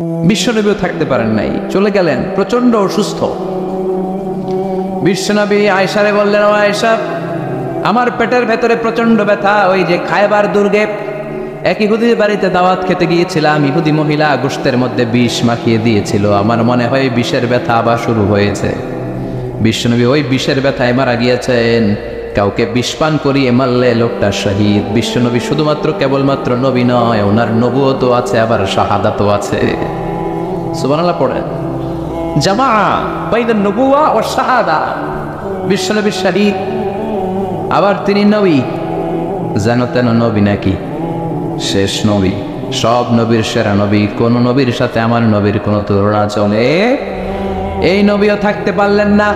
বিশ্বনবীও থাকতে পারেন নাই, চলে গেলেন, প্রচন্ড অসুস্থ। বিশ্বনবী আয়েশারে বললেন, ও আয়েশা, আমার পেটের ভেতরে প্রচন্ড ব্যথা। ওই যে খায়বার দুর্গে এক ইহুদির বাড়িতে দাওয়াত খেতে গিয়েছিলাম, ইহুদি মহিলা গোশতের মধ্যে বিষ মাখিয়ে দিয়েছিল, আমার মনে হয় বিষের ব্যথা আবার শুরু হয়েছে। বিশ্বনবী ওই বিষের ব্যথায় মারা গিয়েছেন। কাউকে বিষ পান করিয়ে মারলে লোকটা শহীদ। বিশ্বনবী শুধুমাত্র কেবলমাত্র নবী নয়, ওনার নবুয়তও আছে, আবার শাহাদাতও আছে। সুবহানাল্লাহ পড়েন। জামা বাইনান নবুওয়া ওয়া শাহাদা। বিশ্বনবী শহীদ, আবার তিনি নবী। যেন তেন নবী নাকি? শেষ নবী, সব নবীর সেরা নবী। কোন নবীর সাথে আমার নবীর কোনো তুলনা চলে? এই নবীও থাকতে পারলেন না।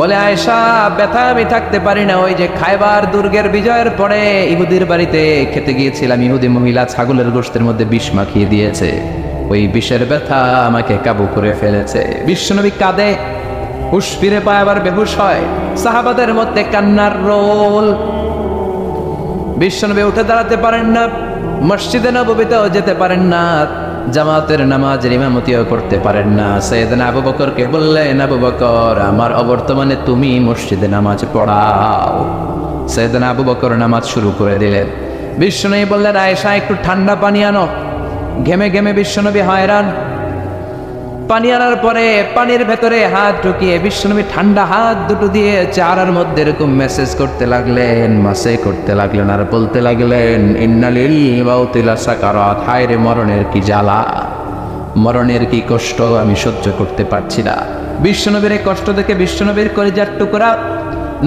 বলে, আয়েশা, ব্যথা আমি থাকতে পারি না। ওই যে খায়বার দুর্গের বিজয়ের পরে ইহুদির বাড়িতে খেতে গিয়েছিলাম, ইহুদি মহিলা ছাগলের গোশতের মধ্যে বিষ মাখিয়ে দিয়েছে, ওই বিষের ব্যথা আমাকে কাবু করে ফেলেছে। বিশ্বনবী কাঁদে, হুঁশ ফিরে পায়, আবার বেহুশ হয়। সাহাবাদের মধ্যে কান্নার রোল। বিশ্বনবী উঠে দাঁড়াতে পারেন না, মসজিদে নববীতেও যেতে পারেন না, জামাতের নামাজের ইমামতিও করতে পারেন না। সাইয়েদনা আবু বকরকে বললেন, আবু বকর, আমার অবর্তমানে তুমি মসজিদে নামাজ পড়াও। সাইয়েদনা আবু বকর নামাজ শুরু করে দিলেন। বিশ্বনবী বললেন, আয়েশা, একটু ঠান্ডা পানি আনো। ঘেমে ঘেমে বিশ্বনবী হয়রান। পানি আনার পরে পানির ভেতরে হাত ঢুকিয়ে বিশ্বনবী ঠান্ডা হাত দুটো দিয়ে চেহারার মধ্যে এরকম মেসেজ করতে লাগলেন, মাসে করতে লাগলেন, আর বলতে লাগলেন, ইন্নালিল মাউতি লাসাকারাত। হায় রে, মরণের কি জ্বালা, মরণের কি কষ্ট, আমি সহ্য করতে পারছি না। বিশ্বনবীর এই কষ্ট দেখে বিশ্বনবীর কলিজার টুকরা,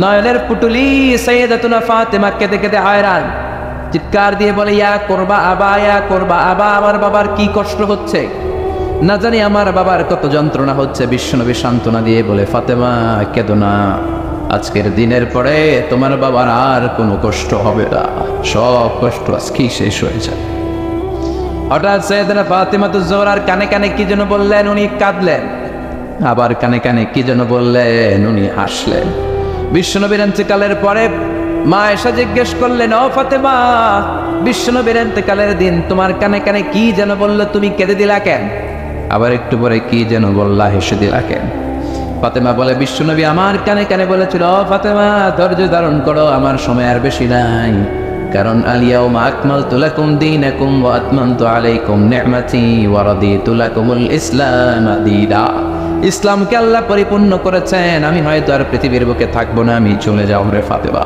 নয়নের পুটুলি সাইয়্যিদাতুনা ফাতেমা কেঁদে কেঁদে হয়রান, চিৎকার দিয়ে বলে, ইয়া করবা আবা, ইয়া করবা আবা, আমার বাবার কি কষ্ট হচ্ছে, না জানি আমার বাবার কত যন্ত্রণা হচ্ছে। বিশ্বনবী সান্ত্বনা দিয়ে বলে, ফাতেমা, কেঁদো না, আজকের দিনের পরে তোমার বাবার আর কোনো কষ্ট হবে না, সব কষ্ট আজকেই শেষ হয়ে যায়। হঠাৎ সাইয়েদনা ফাতিমাতুজ জোহরার কানে কানে কি যেন বললেন, উনি কাঁদলেন। আবার কানে কানে কি যেন বললেন, উনি হাসলেন। বিশ্বনবীর ইন্তেকালের পরে মা এসে জিজ্ঞেস করলেন, ও ফাতেমা, বিশ্বনবীর ইন্তেকালের দিন তোমার কানে কানে কি যেন বললো, তুমি কেঁদে দিলা কেন? আবার একটু পরে কি যেন বললা, হেসে দিলা কেন? ফাতেমা বলে, বিশ্বনবী আমার কানে কানে বলেছিল, ও ফাতেমা, ধৈর্য ধারণ করো, আমার সময় আর বেশি নাই, কারণ আল-ইয়াওমা আকমালতু লাকুম দীনাকুম ওয়া আতমামতু আলাইকুম নি'মাতি ওয়া রাদিতু লাকুমুল ইসলাম দীনা। ইসলামকে আল্লাহ পরিপূর্ণ করেছেন, আমি হয়তো আর পৃথিবীর বুকে থাকবো না, আমি চলে যাব রে ফাতেমা।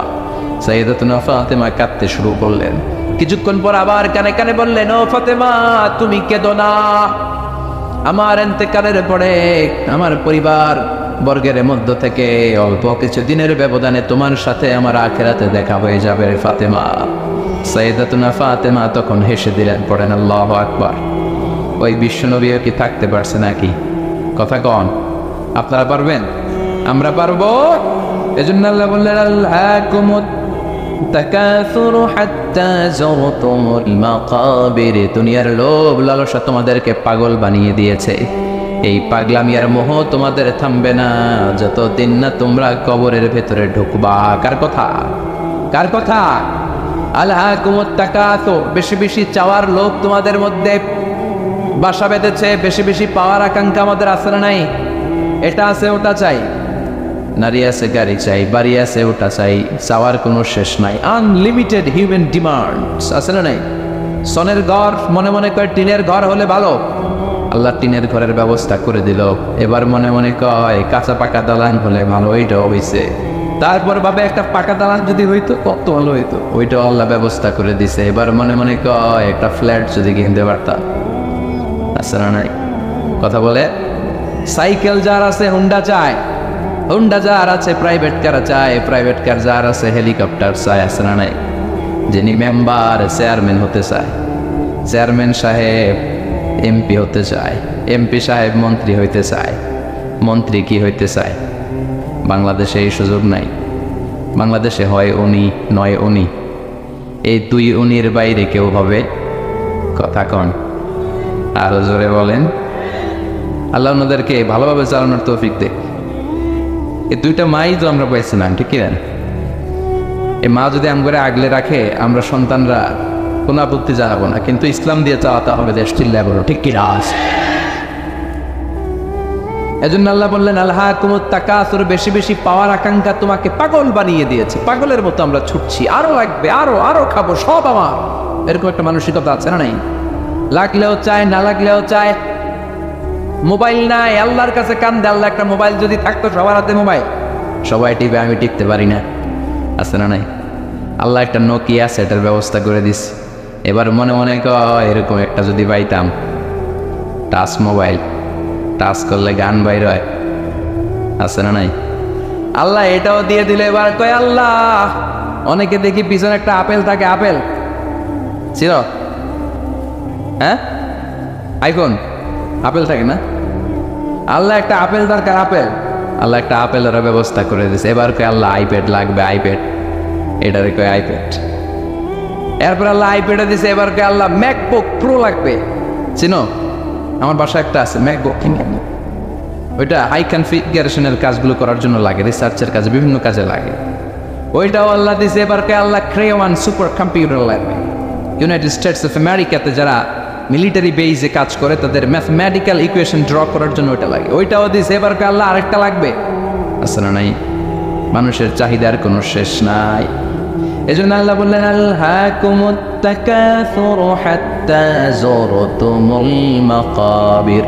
সাইয়্যিদাতুনা ফাতেমা কাঁদতে শুরু করলেন। কিছুক্ষণ পর আবার কানে কানে বললেন, ও ফাতেমা, তুমি কেঁদো না, আমার ইন্তেকালের পরে আমার পরিবার বর্গের মধ্য থেকে অল্প কিছু দিনের ব্যবধানে তোমার সাথে আমার আখিরাতে দেখা হয়ে যাবে রে ফাতেমা। সাইয়্যিদাতুনা ফাতেমা তখন হেসে দিলেন, পড়েন আল্লাহু আকবার। ওই বিশ্বনবীও কি থাকতে পারছে নাকি? কথা কন, আপনারা পারবেন? আমরা পারবো? এজন্য আল্লাহ বললেন, আল্লাহকুমুত তাকাসুরু হাত্তা যুরতুমুল মাকাবির। দুনিয়ার লোভ লালসা তোমাদেরকে পাগল বানিয়ে দিয়েছে। এই পাগলামি আর মোহ তোমাদের থামবে না যতদিন না তোমরা কবরের ভেতরে ঢুকবা। কার কথা? কার কথা? আলহাকুমুত তাকাসুর। বেশি বেশি চাওয়ার লোভ তোমাদের মধ্যে বাসা বেঁধেছে। বেশি বেশি পাওয়ার আকাঙ্ক্ষা আমাদের আছে না নাই? এটা আছে, ওটা চাই, নারী আছে, গাড়ি চাই, বাড়ি আছে, ওটা চাই, চাওয়ার কোনো শেষ নাই। আনলিমিটেড হিউম্যান ডিমান্ডস আছে না নাই? সনের ঘর মনে মনে কয় টিনের ঘর হলে ভালো, আল্লাহ টিনের ঘরের ব্যবস্থা করে দিল। এবার মনে মনে কয় কাঁচা পাকা দালান হলে ভালো, ওইটাও হয়েছে। তারপর ভাবে একটা পাকা দালান যদি হইতো কত ভালো হইতো, ওইটাও আল্লাহ ব্যবস্থা করে দিছে। এবার মনে মনে কয় একটা ফ্ল্যাট যদি কিনতে পারতাম, আছে না নাই? কথা বলে। সাইকেল যার আছে হুন্ডা চায়, হুন্ডা যার আছে প্রাইভেট কার চায়, প্রাইভেট কার যার আছে হেলিকপ্টার চায়, আছে না নাই? যিনি মেম্বার চেয়ারম্যান হতে চায়, চেয়ারম্যান সাহেব এমপি হতে চায়, এমপি সাহেব মন্ত্রী হইতে চায়, মন্ত্রী কি হইতে চায়? বাংলাদেশে এই সুযোগ নাই। বাংলাদেশে হয় উনি নয় উনি, এই দুই উনির বাইরে কেউ হবে? কথা কন, আরো জোরে বলেন। আল্লাহ ওনাদেরকে ভালোভাবে চালানোর তৌফিক দেয়। এই দুইটা মাই তো আমরা পাইছি না, ঠিক কিনা? এই মা যদি আমগরে আগলে রাখে, আমরা সন্তানরা কোনো আপত্তি জানাবো না, কিন্তু ইসলাম দিয়ে চালাতে হবে দেশ, চিল্লায় বলো ঠিক কিনা? এজন্য আল্লাহ বললেন আলহাকুমুত তাকাসুর, বেশি বেশি পাওয়ার আকাঙ্ক্ষা তোমাকে পাগল বানিয়ে দিয়েছে। পাগলের মতো আমরা ছুটছি, আরো লাগবে, আরো আরো খাবো, সব আমার, এরকম একটা মানসিকতা আছে না নাই? লাগলেও চায়, না লাগলেও চায়। মোবাইল নাই, আল্লাহর কাছে কান্দে, আল্লাহ একটা মোবাইল যদি থাকতো, সবার হাতে মোবাইল, সবাই টিপে, আমি টিপতে পারি না, আছে না নাই? আল্লাহ একটা নোকিয়া সেটার ব্যবস্থা করে দিস। এবার মনে মনে কয় এরকম একটা যদি পাইতাম, টাচ মোবাইল, টাচ করলে গান বাইর হয়, আছে না নাই? আল্লাহ এটাও দিয়ে দিলে এবার কয় আল্লাহ, অনেকে দেখি পিছনে একটা আপেল থাকে, আপেল ছিল, হ্যাঁ আইফোন আপেল থাকে না? আল্লাহ একটা আপেল দরকার, আপেল, আল্লাহ একটা আপেলের ব্যবস্থা করে দিয়েছে। এবার কয় আল্লাহ আইপ্যাড লাগবে, আইপ্যাড, এটারে কয় আইপ্যাড। এরপর আল্লাহ আইপ্যাডে দিছে, এবার কয় আল্লাহ ম্যাকবুক প্রো লাগবে। চিনো? আমার বাসায় একটা আছে ম্যাকবুক, ওইটা হাই কনফিগারেশনের কাজগুলো করার জন্য লাগে, রিসার্চের কাজে, বিভিন্ন কাজে লাগে, ওইটাও আল্লাহ দিছে। এবার কয় আল্লাহ ক্রেওয়ান সুপার কম্পিউটার লাগবে। ইউনাইটেড স্টেটস অফ আমেরিকাতে যারা মিলিটারি বেইজে কাজ করে তাদের ম্যাথমেটিক্যাল ইকুয়েশন ড্র করার জন্য ওইটা লাগে, ওইটাও দিছে। এবার কয় আল্লাহ আরেকটা লাগবে, আছে না নাই? মানুষের চাহিদার কোনো শেষ নাই। এজন্য আল্লাহ বললেন আলহাকুমুত তাকাসুর হাত্তা যুরতুমুল মাকাবির,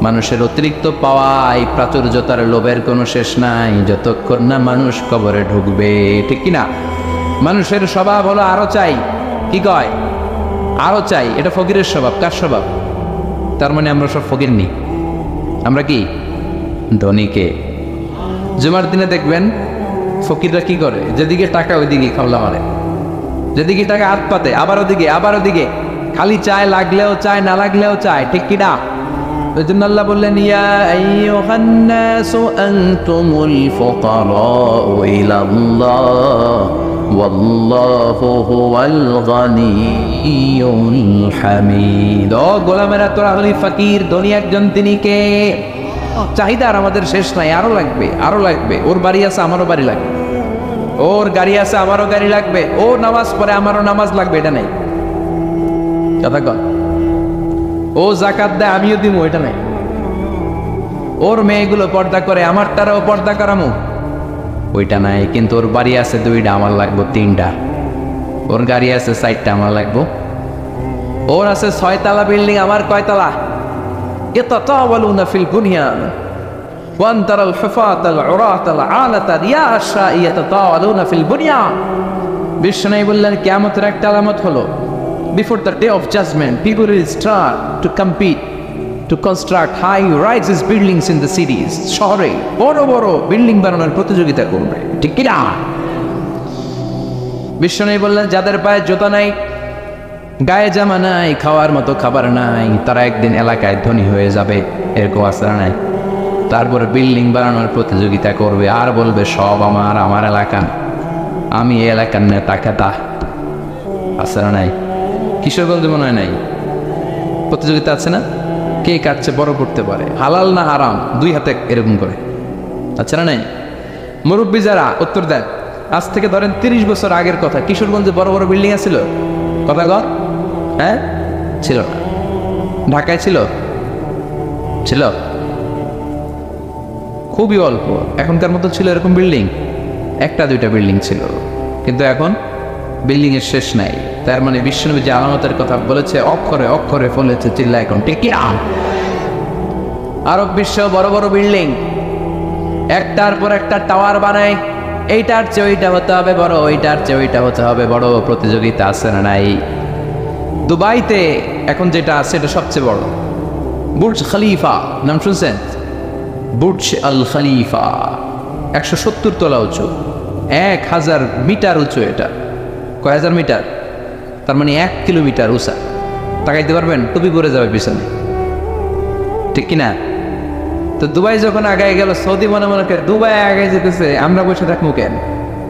মানুষের অতিরিক্ত পাওয়ায় প্রাচুর্যতার লোভের কোনো শেষ নাই, যতক্ষণ না মানুষ কবরে ঢুকবে, ঠিক কিনা? মানুষের স্বভাব হলো আরো চাই, কি কয়? আরো চাই। এটা ফকিরের স্বভাব। কার স্বভাব? তার মানে আমরা সব ফকির নি, আমরা কি ধনীকে? জুমার দিনে দেখবেন ফকিররা কি করে, যেদিকে টাকা ওইদিকে খাওয়া মারে, যেদিকে টাকা হাত পাতে, আবার ওদিকে, আবার ওদিকে, খালি চায়, লাগলেও চায়, না লাগলেও চায়, ঠিক কিনা? ওই জন্য আল্লাহ বললেন ইয়া আইয়ুহান নাসু আনতুমুল ফুকারাউ ইলাল্লাহ ওয়াল্লাহু হুয়াল গানিয়্যুল হামিদ। ও গোলামেরা, তোরা হলি ফকির, ধনী একজন তিনি কে? চাহিদার আমাদের শেষ নাই, আরো লাগবে, আরো লাগবে। ওর বাড়ি আছে, আমারও বাড়ি লাগবে, ওর গাড়ি আছে, আমারও গাড়ি লাগবে, ও নামাজ পড়ে, আমারও নামাজ লাগবে, এটা নাই। কথা কর। ও জাকাত দেয়, আমিও দিব, এটা নাই। ওর মেয়েগুলো পর্দা করে, আমারটারও পর্দা করামু, ওইটা নাই। কিন্তু ওর বাড়ি আছে দুইটা, আমার লাগবো তিনটা। ওর গাড়ি আছে 4টা, আমার লাগবো। ওর আছে 6 তলা বিল্ডিং, আমার কয়তলা? ইয়াতাতাওয়ালুনা ফিল বুনিয়ান ওয়া আনতারাল হুফাতাল উরাতাল আলাতাল ইয়াশা ইয়াতাতাওয়ালুনা ফিল বুনিয়ান। বিষ্ণু বললেন কিয়ামতের একটা আলামত হলো, before the day of judgment people will start to compete to construct high rises buildings in the cities. শহরে বড় বড় বিল্ডিং বানানোর প্রতিযোগিতা করবে, ঠিক কি না? বিষ্ণু বললেন যাদের পায়ে জুতা নাই, গায়ে জামা নাই, খাওয়ার মতো খাবার নাই, তারা একদিন এলাকায় ধনী হয়ে যাবে, এরকম আশা নাই। তারপর বিল্ডিং বানানোর প্রতিযোগিতা করবে, আর বলবে সব আমার, আমার এলাকা, আমি এই এলাকার নেতা খেতা, আশা নাই? কিশোরগঞ্জে মনে হয় নাই, প্রতিযোগিতা আছে না? কে কাটছে বড় করতে পারে, হালাল না হারাম, 2 হাতে এরকম করে, আচ্ছা না নাই? মুরব্বী যারা উত্তর দেন, আজ থেকে ধরেন 30 বছর আগের কথা, কিশোরগঞ্জে বড় বড় বিল্ডিং আছিল? কথা কর, হ্যাঁ ছিল না? ঢাকায় ছিল? ছিল খুবই অল্প। এখনকার মতো ছিল এরকম বিল্ডিং? 1-2টা বিল্ডিং ছিল, কিন্তু এখন বিল্ডিং এর শেষ নাই। তার মানে বিশ্বনবী যে আলামতের কথা বলেছে, অক্ষরে অক্ষরে ফলেছে, চিল্লা এখন ঠিক কি? আরব বিশ্ব বড় বড় বিল্ডিং, একটার পর একটা টাওয়ার বানায়, এইটার চেয়ে ওইটা হতে হবে বড়, ওইটার চেয়ে ওইটা হতে হবে বড়, প্রতিযোগিতা আছে না নাই? দুবাইতে এখন যেটা আছে এটা সবচেয়ে বড়, বুর্জ খলিফা, নাম শুনছেন? বুর্জ আল খলিফা 170 তলা উঁচু, 1000 মিটার উঁচু। এটা কয় হাজার মিটার? তার মানে 1 কিলোমিটার উঁচা। তাকাইতে পারবেন? টুপি পরে যাবে পিছনে, ঠিক কিনা? তো দুবাই যখন আগায় গেল, সৌদি মনে মনে করে দুবাই আগায় যেতেছে, আমরা বসে থাকবো কেন?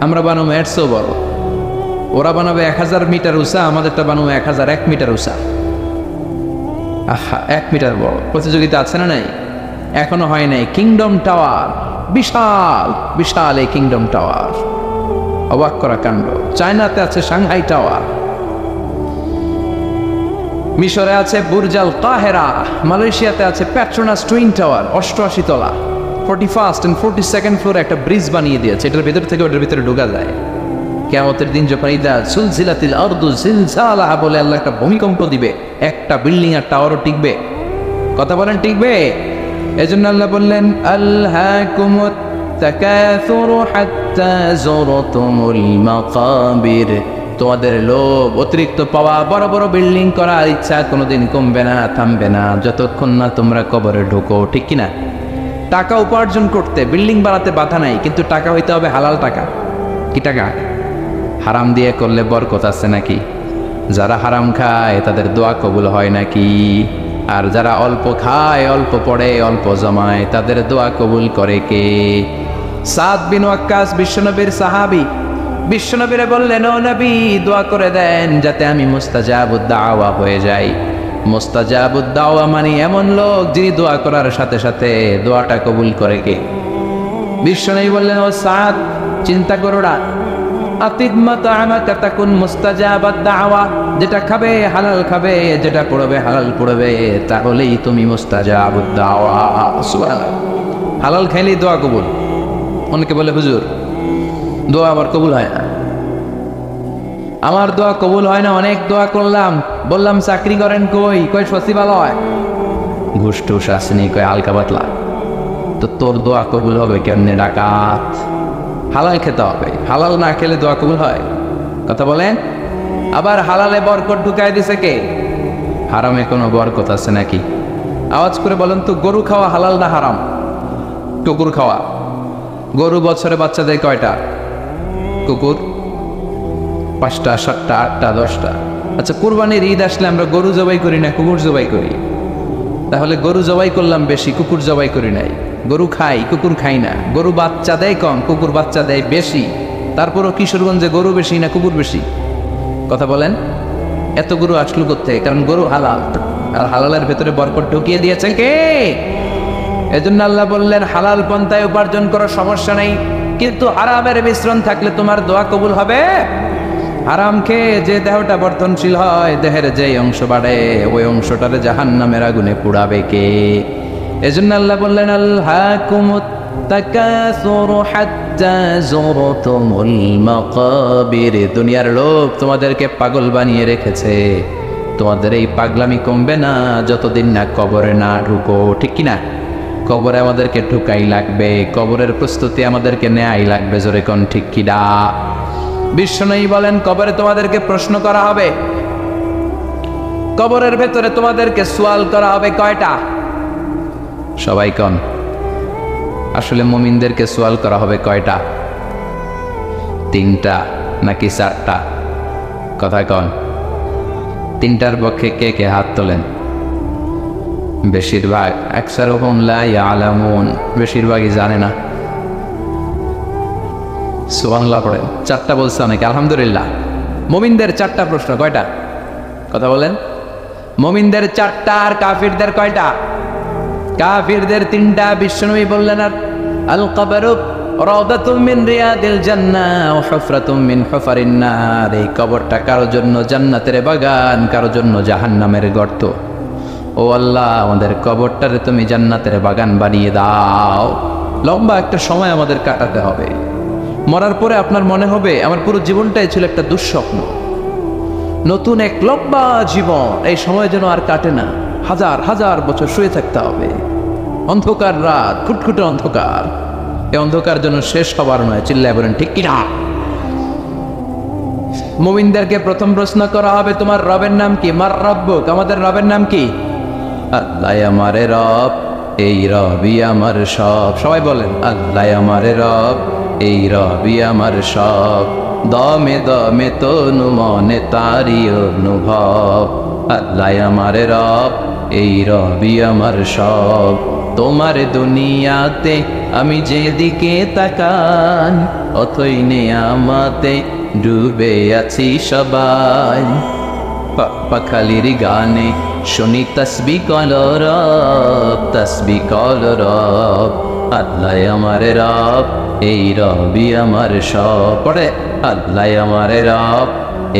আমরা বানাবো 100 বড়, ওরা বানাবে 1000 মিটার উঁচা, আমাদেরটা বানাবো 1001 মিটার উঁচা। আহা, 1 মিটার বড়। প্রতিযোগিতা আছে না নাই? এখনো হয় নাই। কিংডম টাওয়ার, বিশাল বিশাল এই কিংডম টাওয়ার, অবাক করা কাণ্ড। চায়নাতে আছে সাংহাই টাওয়ার, মিশরে আছে বুর্জাল কাহেরা, মালয়েশিয়াতে আছে পেট্রোনাস টুইন টাওয়ার 88 তলা, 41st and 42nd ফ্লোরে একটা ব্রিজ বানিয়ে দিয়েছে, এটার ভিতর থেকে ওটার ভিতরে ঢোকা যায়। কিয়ামতের দিন যখন ইদা সুলজিলাতিল আরদু জিলজালাহা বলে আল্লাহ একটা ভূমিকম্প দিবে, একটা বিল্ডিং আর টাওয়ারও টিকবে? কথা বলেন টিকবে? এজন্য আল্লাহ বললেন আলহাকুমুত তাকাসুরু হাত্তা যুরতুমুল মাকাবির, তোমাদের লোভ, অতিরিক্ত পাওয়া, বড় বড় বিল্ডিং করার ইচ্ছা কোনোদিন কমবে না, থামবে না যতক্ষণ না তোমরা কবরে ঢোকো। ঠিক কিনা? টাকা উপার্জন করতে, বিল্ডিং বানাতে বাধা নাই, কিন্তু টাকা হইতে হবে হালাল টাকা। কি টাকা? হারাম দিয়ে করলে বরকত আছে নাকি? যারা হারাম খায় তাদের দোয়া কবুল হয় নাকি? আর যারা অল্প খায়, অল্প পড়ে, অল্প জমায়, তাদের দোয়া কবুল করে কে? সাদ বিন ওয়াক্কাস বিশ্বনবীর সাহাবী, বিশ্বনবীরে বললেন ও নবী দোয়া করে দেন যাতে আমি মুস্তাজাবুদ দাওয়া হয়ে যাই। মুস্তাজাবুদ দাওয়া মানে এমন লোক যিনি দোয়া করার সাথে সাথে দোয়াটা কবুল করে কে? বিশ্বনবী বললেন ও সাদ চিন্তা করো না, আতিদ মাতা'আমাকা তাকুন মুস্তাজাবাদ দাওয়া, যেটা খাবে হালাল খাবে, যেটা পড়বে হালাল পড়বে, তাহলেই তুমি মুস্তাজাবুদ দাওয়া। সুবহানাল্লাহ। হালাল খাইলেই দোয়া কবুল। অনেকে বলে হুজুর দোয়া আবার কবুল হয় না, আমার দোয়া কবুল হয় না, অনেক দোয়া করলাম, বললাম চাকরি করেন কই, কই সচিবালয়, ঘুষ টুস আসেনি, কই হালকা পাতলা। তো তোর দোয়া কবুল হবে কেমনে? ডাকাত। হালাল খেতে হবে, হালাল না খেলে দোয়া কবুল হয়? কথা বলেন। আবার হালালে বরকত ঢুকায় দিছে কে? হারামে কোনো বরকত আছে নাকি? আওয়াজ করে বলেন তো, গরু খাওয়া হালাল না হারাম? কুকুর খাওয়া। গরু বছরে বাচ্চা দেয় কয়টা? কুকুর 5টা, 7টা, 8টা, 10টা। আচ্ছা কুরবানির ঈদ আসলে আমরা গরু জবাই করি না কুকুর জবাই করি? তাহলে গরু জবাই করলাম বেশি, কুকুর জবাই করি নাই। গরু খাই, কুকুর খাই না। গরু বাচ্চা দেয় কম, কুকুর বাচ্চা দেয় বেশি। তারপরও কিশোরগঞ্জে গরু বেশি না কুকুর বেশি? কথা বলেন। এত গরু আসলো কোত্থেকে? কারণ গরু হালাল, আর হালালের ভেতরে বরকত ঢুকিয়ে দিয়েছেন কে? এজন্য আল্লাহ বললেন হালাল পন্থায় উপার্জন করার সমস্যা নেই, কিন্তু হারামের মিশ্রণ থাকলে তোমার দোয়া কবুল হবে? হারাম খেয়ে যে দেহটা বর্ধনশীল হয়, দেহের যেই অংশ বাড়ে, ওই অংশটারে জাহান্নামের আগুনে পুড়াবে কে? এজন্য আল্লাহ বললেন আলহাকুমুত তাকাসুরু হাত্তা যুরতুমুল মাকাবির, দুনিয়ার লোভ তোমাদেরকে পাগল বানিয়ে রেখেছে, তোমাদের এই পাগলামি কমবে না যতদিন না কবরে না ঢুকো। ঠিক কিনা? কবরে আমাদেরকে ঢুকাই লাগবে, কবরের প্রস্তুতি আমাদেরকে নেয়াই লাগবে। জোরে কোন ঠিক কিনা? বিশ্বনবী বলেন কবরে তোমাদেরকে প্রশ্ন করা হবে, কবরের ভেতরে তোমাদেরকে সওয়াল করা হবে কয়টা? সবাই কোন? আসলে মুমিনদেরকে সওয়াল করা হবে কয়টা? 3টা নাকি 4টা? কথা কোন? 3টার পক্ষে কে কে হাত তোলেন? বেশিরভাগ। আকসারুহুম লা ইয়ালামুন, বেশিরভাগই জানে না। সুবহানাল্লাহ পড়েন। 4টা বলছে অনেকে, আলহামদুলিল্লাহ। মুমিনদের 4টা প্রশ্ন, কয়টা? কথা বলেন। মুমিনদের 4টা, আর কাফিরদের কয়টা? কাফিরদের 3টা। বিশ্বনবী বললেন আর আল কবরু রাউদাতুম মিন রিয়াদিল জান্নাহ ওয়া হুফরাতুম মিন হুফারিন নার, এই কবরটা কারো জন্য জান্নাতের বাগান, কারো জন্য জাহান্নামের গর্ত। ও আল্লাহ আমাদের কবরটারে তুমি জান্নাতের বাগান বানিয়ে দাও। লম্বা একটা সময় আমাদের কাটাতে হবে। মরার পরে আপনার মনে হবে আমার পুরো জীবনটাই ছিল একটা দুঃস্বপ্ন। নতুন এক লম্বা জীবন, এই সময় যেন আর কাটে না, হাজার হাজার বছর শুয়ে থাকতে হবে। অন্ধকার রাত, খুটখুটে অন্ধকার, এই অন্ধকার যেন শেষ হবার নয়। চিল্লায় বলেন ঠিক কিনা? মুমিনদেরকে প্রথম প্রশ্ন করা হবে তোমার রবের নাম কি? মার রব্বুক, আমাদের রবের নাম কি? আল্লাহ আমারে রব, এই রবই আমার সব। সবাই বলেন আল্লাহ আমারে রব, এই রবি আমার সব। দমে দমে তনু মনে তারি অনুভব, আল্লাহ আমারে রব, এই রবি আমার সব। তোমার দুনিয়াতে আমি যেদিকে তাকাই, অথই নেয়ামতে ডুবে আছি সবাই। পাখালির গানে শুনি তসবিহ কল রব, তসবিহ কল রব। আল্লাহ আমার রব, এই রবি আমার সব। পড়ে আল্লাহ আমার রব,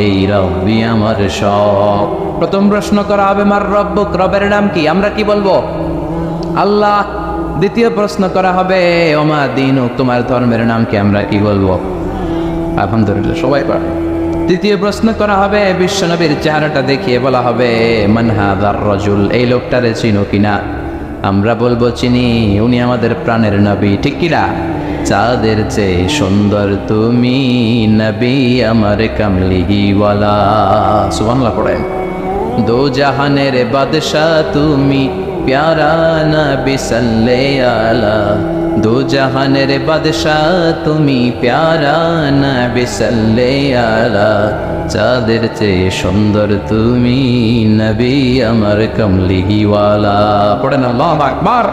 এই রব্বি আমার সব। প্রথম প্রশ্ন করা হবে মার রব্বুক, রবের নাম কি? আমরা কি বলবো? আল্লাহ। দ্বিতীয় প্রশ্ন করা হবে ওমা দীনুক, তোমার ধর্মের নাম কি? আমরা কি বলবো? আলহামদুলিল্লাহ, সবাই পারে। তৃতীয় প্রশ্ন করা হবে বিশ্বনবীর চেহারাটা দেখিয়ে বলা হবে মান হাযার রাজুল, এই লোকটারে চিনো কিনা? আমরা বলবো চিনি, উনি আমাদের প্রাণের নবী, ঠিক কিনা? চাঁদের চেয়ে সুন্দর তুমি নবী আমার কামলিহি ওয়ালা। সুবহানাল্লাহ পড়েন। দো জাহানের বাদশাহ তুমি প্যারা নবী সাল্লাল্লাহু আলা, দো জাহানের বাদশাহ তুমি প্যারা নবী সাল্লাল্লাহু আলা, চাঁদের চেয়ে সুন্দর তুমি নবী আমার কামলিহি ওয়ালা। পড়েন আল্লাহু আকবার।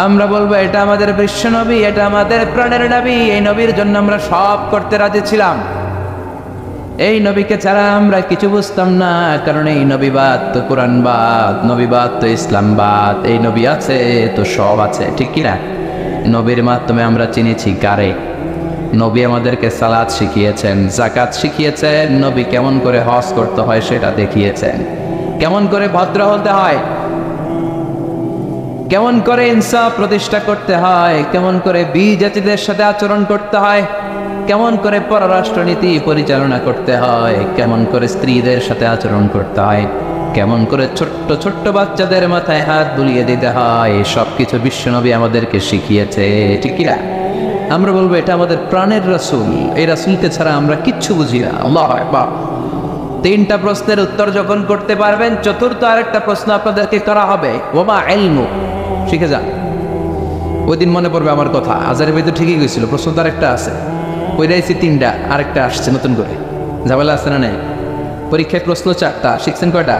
আমরা বলবো এটা আমাদের বিশ্ব নবী, এটা আমাদের প্রাণের নবী, এই নবীর জন্য আমরা সব করতে রাজি ছিলাম। এই নবীকে ছাড়া আমরা কিছু বুঝতাম না, কারণ এই নবীবাদ তো কোরআনবাদ, নবীবাদ তো ইসলামবাদ। এই নবী আছে তো সব আছে, ঠিক কিনা? নবীর মাধ্যমে আমরা চিনেছি কারে? নবী আমাদেরকে সালাত শিখিয়েছেন, যাকাত শিখিয়েছেন, নবী কেমন করে হজ করতে হয় সেটা দেখিয়েছেন, কেমন করে ভদ্র হতে হয়, কেমন করে ইনসাফ প্রতিষ্ঠা করতে হয়, কেমন করে বিজাতিদের সাথে আচরণ করতে হয়, কেমন করে পররাষ্ট্রনীতি পরিচালনা করতে হয়, কেমন করে স্ত্রীদের সাথে আচরণ করতে হয়, কেমন করে ছোট্ট ছোট্ট বাচ্চাদের মাথায় হাত বুলিয়ে দিতে হয়, সবকিছু বিশ্বনবী আমাদেরকে শিখিয়েছে, ঠিক কিনা? আমরা বলবো এটা আমাদের প্রাণের রাসূল, এই রাসূলকে ছাড়া আমরা কিচ্ছু বুঝি না। আল্লাহু আকবার। তিনটা প্রশ্নের উত্তর যখন করতে পারবেন, চতুর্থ আরেকটা প্রশ্ন আপনাদেরকে করা হবে ওমা ইলমু, শিখে যান। ওই দিন মনে পড়বে আমার কথা, আজারের ভিতরে ঠিকই গেছিল, প্রশ্ন তো আরেকটা আছে, পড়াইছি তিনটা, আরেকটা আসছে নতুন করে, ঝামেলা আছে না? নেই। পরীক্ষায় প্রশ্ন 4টা, শিখছেন কয়টা?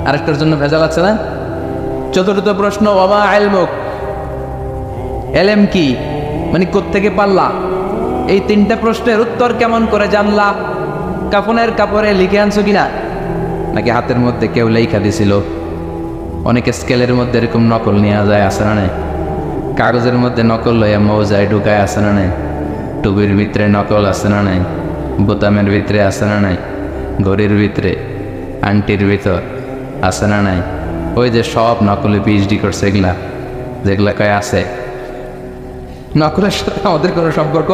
আরেকটার জন্য ভেজাল আছে না? চতুর্থ প্রশ্ন ওমা ইলমুক, এলেম কি, মানে কোত্থেকে পারলা? এই তিনটা প্রশ্নের উত্তর কেমন করে জানলা? কাফনের কাপড়ে লিখে আনছো কিনা, নাকি হাতের মধ্যে কেউ লেখা দিছিল? অনেকে স্কেলের মধ্যে এরকম নকল নেওয়া যায়, আছে না? কাগজের মধ্যে নকল লইয়া মৌজায় ঢুকায়, আছে না? টুবির ভিতরে নকল, আছে না? বোতামের ভিতরে, আছে না? ঘড়ির ভিতরে, আংটির ভিতর, আছে না? ওই যে সব নকলে পিএইচডি করছে এগুলা, যেগুলা কয় আছে। নকলের সাথে আমাদের কোনো সম্পর্ক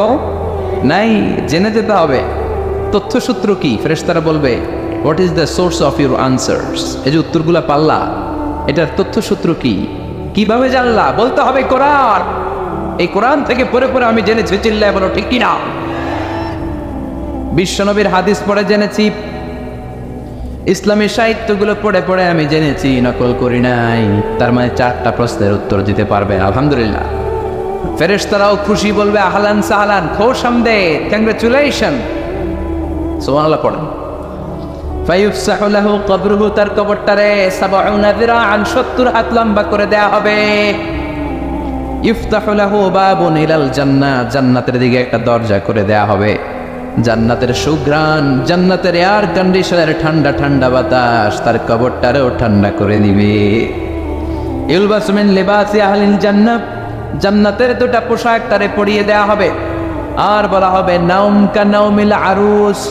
নাই, জেনে যেতে হবে তথ্যসূত্র কি। ফেরেশতারা বলবে what is the source of your answers, এই যে উত্তরগুলা পাল্লা, এটার তথ্যসূত্র কি, কিভাবে জানলা? বলতে হবে কোরআন, এই কোরআন থেকে পড়ে পড়ে আমি জেনেছি, চিল্লায় বলো ঠিক কিনা? বিশ্বনবীর হাদিস পড়ে জেনেছি, ইসলামী সাহিত্যগুলো পড়ে পড়ে আমি জেনেছি, নকল করি নাই। তার মানে 4টা প্রশ্নের উত্তর দিতে পারবে, আলহামদুলিল্লাহ। ফেরেশতারাও খুশি, বলবে আহলান সাহলান, খোশ আমদেদ, কংগ্রেচুলেশন। সুবহানাল্লাহ পড়েন। ফায়ুফসাহু লাহু কবরুহু, তার কবরটারে ৭০ যিরাআন ৭০ হাত লম্বা করে দেয়া হবে। ইফতাহু লাহু বাবুন ইলাল জান্নাহ, জান্নাতের দিকে একটা দরজা করে দেয়া হবে। জান্নাতের সুঘ্রাণ, জান্নাতের এয়ার কন্ডিশনের ঠান্ডা ঠান্ডা বাতাস তার কবরটারেও ঠান্ডা করে দিবে। ইলবাসু মিন লিবাসি আহলিল জান্নাহ, জান্নাতের 2টা পোশাক তারে পরিয়ে দেয়া হবে। আর বলা হবে নাউম কা নাউমিল আরুস,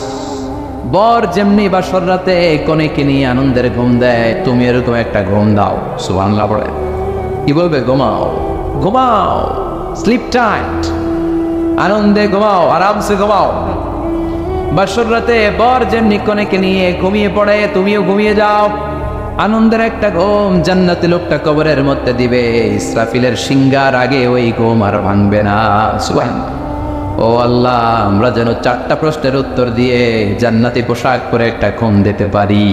বর যেমনি বাসর রাতে কনেকে নিয়ে আনন্দের ঘুম দেয়, তুমি এরকম একটা ঘুম দাও। সুবহানাল্লাহ পড়ে। কি বলবে? ঘুমাও, ঘুমাও, স্লিপ টাইট, আনন্দে ঘুমাও, আরামসে ঘুমাও। বাসর রাতে বর যেমনি কনেকে নিয়ে ঘুমিয়ে পড়ে, তুমিও ঘুমিয়ে যাও, আনন্দের একটা ঘুম জান্নাতি লোকটা কবরের মধ্যে দিবে। ইসরাফিলের সিংহার আগে ওই ঘুম আর ভাঙবে না। সুবহানাল্লাহ। ও আল্লাহ, আমরা যেন 4টা প্রশ্নের উত্তর দিয়ে জান্নাতি পোশাক পরে একটা ঘুম দিতে পারি,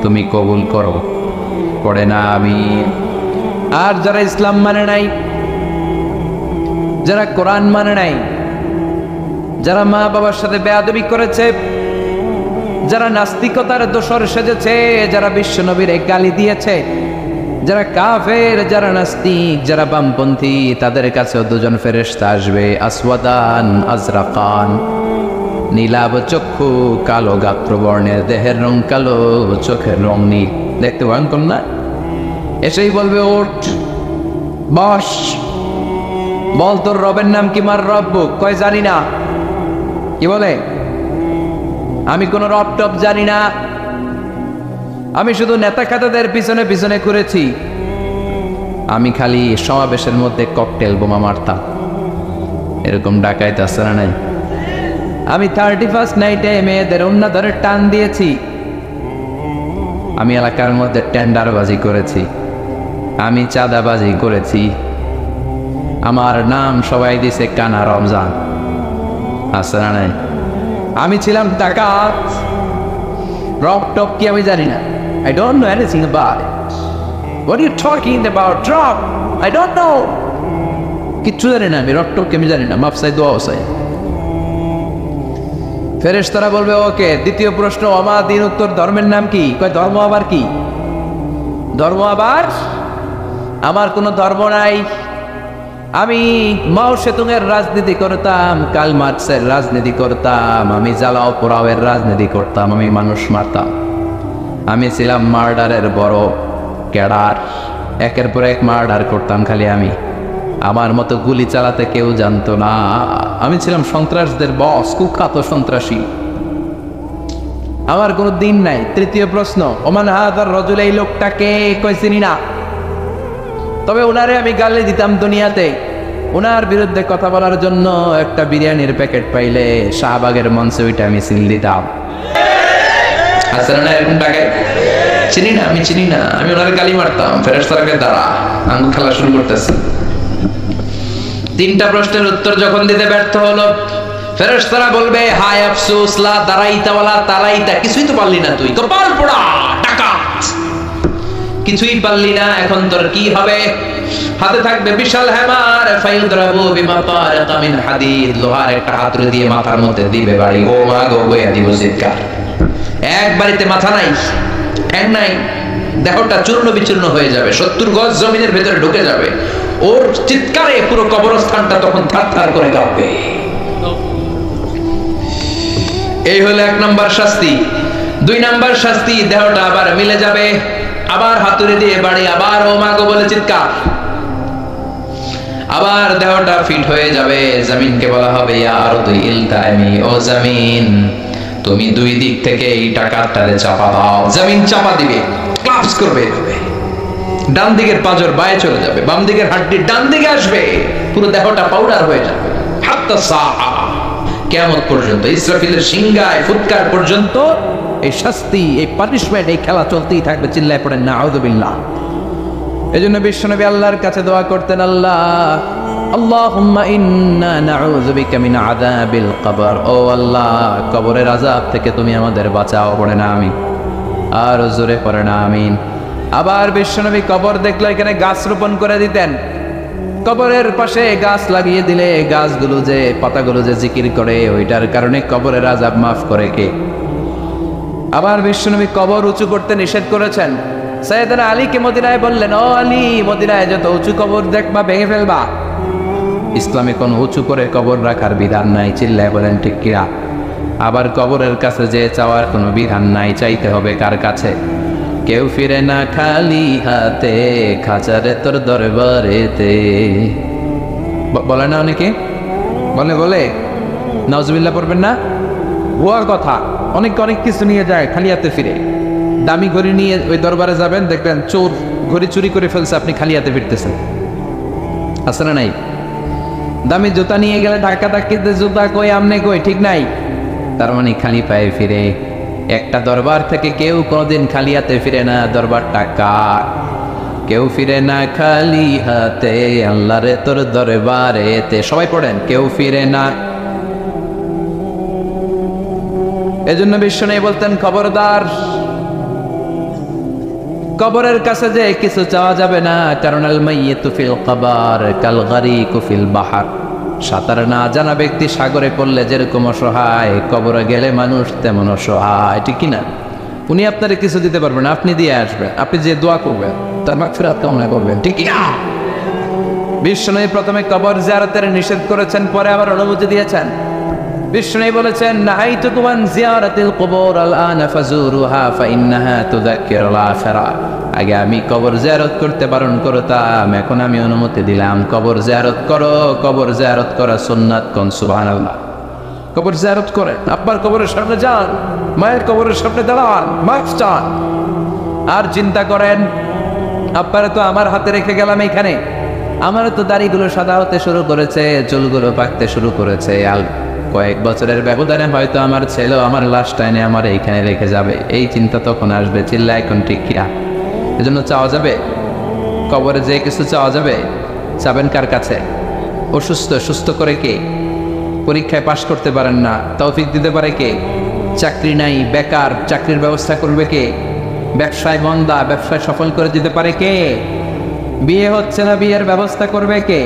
তুমি কবুল করো। পড়ে না আমি। আর যারা ইসলাম মানে নাই, যারা কোরআন মানে নাই, যারা মা বাবার সাথে বেয়াদবি করেছে, যারা নাস্তিকতার দোসর সেজেছে, যারা বিশ্বনবীর গালি দিয়েছে, যারা কাফের, যারা নাস্তিক, যারা বামপন্থী, তাদের কাছেও 2জন ফেরেশতা আসবে। আসওয়াদান আজরাকান, নীলাভ চক্ষু, কালো গাত্রবর্ণের, দেহের রং কালো, চোখের রং নীল, দেখতে ভয়ঙ্কর না? এসেই বলবে ওঠ, বস, বল তোর রবের নাম কি? মার রব্বুক, কয় জানি না। কি বলে? আমি কোনো রপ টপ জানি না, আমি শুধু নেতা খাতাদের পিছনে পিছনে ঘুরেছি। আমি খালি সমাবেশের মধ্যে ককটেল বোমা মারতাম, এরকম ডাকাইত আছে না নাই? আমি 31st নাইটে মেয়েদের অন্য ধরে টান দিয়েছি, আমি এলাকার মধ্যে টেন্ডারবাজি করেছি, আমি চাঁদাবাজি করেছি, আমার নাম সবাই দিছে কানা রমজান, আছে না নাই? আমি ছিলাম ডাকাত। রক টপ কি আমি জানি না? I don't know anything about it. What are you talking about? Drop. I don't know. কিচ্ছু জানি না আমি, রক টপ কি আমি জানি না। মাফ চাই, দোয়া চাই। ফেরেশতারা বলবে ওকে, দ্বিতীয় প্রশ্ন ওমা দিন, উত্তর ধর্মের নাম কি? কয় ধর্ম আবার কি? ধর্ম আবার? আমার কোনো ধর্ম নাই। আমি মাও সেতুংয়ের রাজনীতি করতাম, কার্ল মার্কসের রাজনীতি করতাম, আমি জ্বালাও পোড়াওয়ের রাজনীতি করতাম, আমি মানুষ মারতাম, আমি ছিলাম মার্ডারের বড় ক্যাডার, একের পর এক মার্ডার করতাম খালি আমি। আমার মতো গুলি চালাতে কেউ জানতো না, আমি ছিলাম সন্ত্রাসদের বস, কুখ্যাত সন্ত্রাসী। আমার কোনো দিন নাই। তৃতীয় প্রশ্ন ওমান হাদার রজুল, এই লোকটাকে কই চিনি না, তবে ওনারে আমি গালি দিতাম দুনিয়াতে। ওনার বিরুদ্ধে কথা বলার জন্য একটা বিরিয়ানির প্যাকেট পাইলে শাহবাগের মঞ্চে ওইটা আমি সিল দিতাম। আসলে না এরকম টাকে চিনি না, আমি চিনি না, আমি ওনারে গালি মারতাম। ফেরেশতাকে দাঁড়া, আঙ্গুল খেলা শুরু করতেছে। তিনটা প্রশ্নের উত্তর যখন দিতে ব্যর্থ হলো, ফেরেশতারা বলবে হায় আফসোস, লা দারাইতা ওয়ালা তারাইতা, কিছুই তো পারলি না তুই, কপাল পোড়া ডাকাত, কিছুই পারলি না, এখন তোর কি হবে? হাতে থাকবে বিশাল হ্যামার, ফাইলদ্রাবু বিমাতারিকা মিন হাদিদ, লোহার একটা হাতুড়ি দিয়ে মাথার মধ্যে দিবে বাড়ি। ও মা গো, বইয়া দিব চিৎকার। এক বাড়িতে মাথা নাই, ঠ্যাং নাই, দেহটা চূর্ণ বিচূর্ণ হয়ে যাবে, 70 গজ জমিনের ভেতরে ঢুকে যাবে। ওর চিৎকারে পুরো কবরস্থানটা তখন থারথার করে কাঁপবে। এই হলো 1 নম্বর শাস্তি। 2 নম্বর শাস্তি, দেহটা আবার মিলে যাবে, আবার হাতুড়ি দিয়ে বাড়ি, আবার ও মা গো বলে চিৎকার, আবার দেহটা ফিট হয়ে যাবে। জমিনকে বলা হবে ইয়া আরদু ইলতাইমি, ও জমিন তুমি 2 দিক থেকে এই টাকাটারে চাপা দাও। জমিন চাপা দিবে, ক্লাপস করবে, ডান দিকের পাঁজর বায়ে চলে যাবে, বাম দিকের হাড্ডি ডান দিকে আসবে, পুরো দেহটা পাউডার হয়ে যাবে। হাত্তা সাআ, কিয়ামত পর্যন্ত, ইসরাফিলের সিংহায় ফুৎকার পর্যন্ত এই শাস্তি, এই পানিশমেন্ট, এই খেলা চলতেই থাকবে। চিল্লায় পড়েন নাউযুবিল্লাহ। এজন্য বিশ্বনবী আল্লাহর কাছে দোয়া করতেন, আল্লাহ আল্লাহুম্মা ইন্না নাউযু বিকা মিন আযাবিল কবর, ও আল্লাহ কবরের আযাব থেকে তুমি আমাদের বাঁচাও। পড়ে না আমিন, আর জোরে পড়ে না আমিন। আবার বিশ্বনবী কবর দেখলে এখানে গাছ রোপণ করে দিতেন। কবরের পাশে গাছ লাগিয়ে দিলে গাছগুলো যে পাতাগুলো যে জিকির করে, ওইটার কারণে কবরের আযাব মাফ করে কে? আবার বিশ্বনবী কবর উঁচু করতে নিষেধ করেছেন। সাইয়েদনা আলীকে মদিনায় বললেন, ও আলী, মদিনায় যত উঁচু কবর দেখবা ভেঙে ফেলবা। ইসলামে কোন উঁচু করে কবর রাখার বিধান নাই। চিল্লায় বলেন ঠিক কিনা? আবার কবরের কাছে যে চাওয়ার কোনো বিধান নাই, চাইতে হবে কার কাছে? কেউ ফিরে না খালি হাতে, খাঁচারে তোর দরবারেতে। বলে না অনেকে, বলে নাউজুবিল্লাহ পড়বেন না? ভুয়া কথা। অনেক কিছু নিয়ে যায়, খালি হাতে ফিরে। দামি ঘড়ি নিয়ে ওই দরবারে যাবেন, দেখবেন চোর ঘড়ি চুরি করে ফেলছে, আপনি খালি হাতে ফিরতেছেন। আছে না নাই? দামি জুতা নিয়ে গেলে ধাক্কা ধাক্কিতে জুতা কই, আমনে কই, ঠিক নাই? তার মানে খালি পায়ে ফিরে। একটা দরবার থেকে কেউ কোনোদিন খালি হাতে ফিরে না। দরবারটা কার? কেউ ফিরে না খালি হাতে, আল্লাহরে তোর দরবারেতে। সবাই পড়েন, কেউ ফিরে না। এজন্য বিশ্বনবী বলতেন, খবরদার কবরের কাছে যে কিছু চাওয়া যাবে না, কারণ আল মাইয়িতু ফিল কবর কাল গারিকু ফিল বাহর। সাঁতার না জানা ব্যক্তি সাগরে পড়লে যেরকম অসহায়, কবরে গেলে মানুষ তেমন অসহায়, ঠিক কিনা? উনি আপনারে কিছু দিতে পারবেন, আপনি দিয়ে আসবেন, আপনি যে দোয়া করবেন তার মাগফিরাত কামনা করবেন, ঠিক কিনা? বিশ্বনবী প্রথমে কবর জিয়ারতের নিষেধ করেছেন, পরে আবার অনুমতি দিয়েছেন। বিশ্বনবী বলেছেন, নাহাইতুকুম আন জিয়ারাতিল কুবুর আল-আনা ফাজুরুহা ফাইন্নাহা তুযাক্কিরুল আখিরা। আগে আমি কবর জিয়ারত করতে বারণ করতাম, এখন আমি অনুমতি দিলাম, কবর জিয়ারত করো। কবর জিয়ারত করা সুন্নাত, কোন সুবহানাল্লাহ। কবর জিয়ারত করেন, আব্বার কবরের সামনে যান, মায়ের কবরের সামনে দাঁড়ান, মাস্ক চান, আর চিন্তা করেন আব্বারে তো আমার হাতে রেখে গেলাম এখানে, আমার তো দাড়িগুলো সাদা হতে শুরু করেছে, চুলগুলো পাকতে শুরু করেছে, আর কয়েক বছরের ব্যবধানে হয়তো আমার ছেলে আমার লাশটা এনে আমার এইখানে রেখে যাবে, এই চিন্তা তখন আসবে। চিল্লা এখন ঠিক কিনা? এজন্য চাওয়া যাবে কবরে যে কিছু চাওয়া যাবে? চাবেন কার কাছে? অসুস্থ, সুস্থ করে কে? পরীক্ষায় পাশ করতে পারেন না, তৌফিক দিতে পারে কে? চাকরি নাই, বেকার, চাকরির ব্যবস্থা করবে কে? ব্যবসায় মন্দা, ব্যবসায় সফল করে দিতে পারে কে? বিয়ে হচ্ছে না, বিয়ের ব্যবস্থা করবে কে?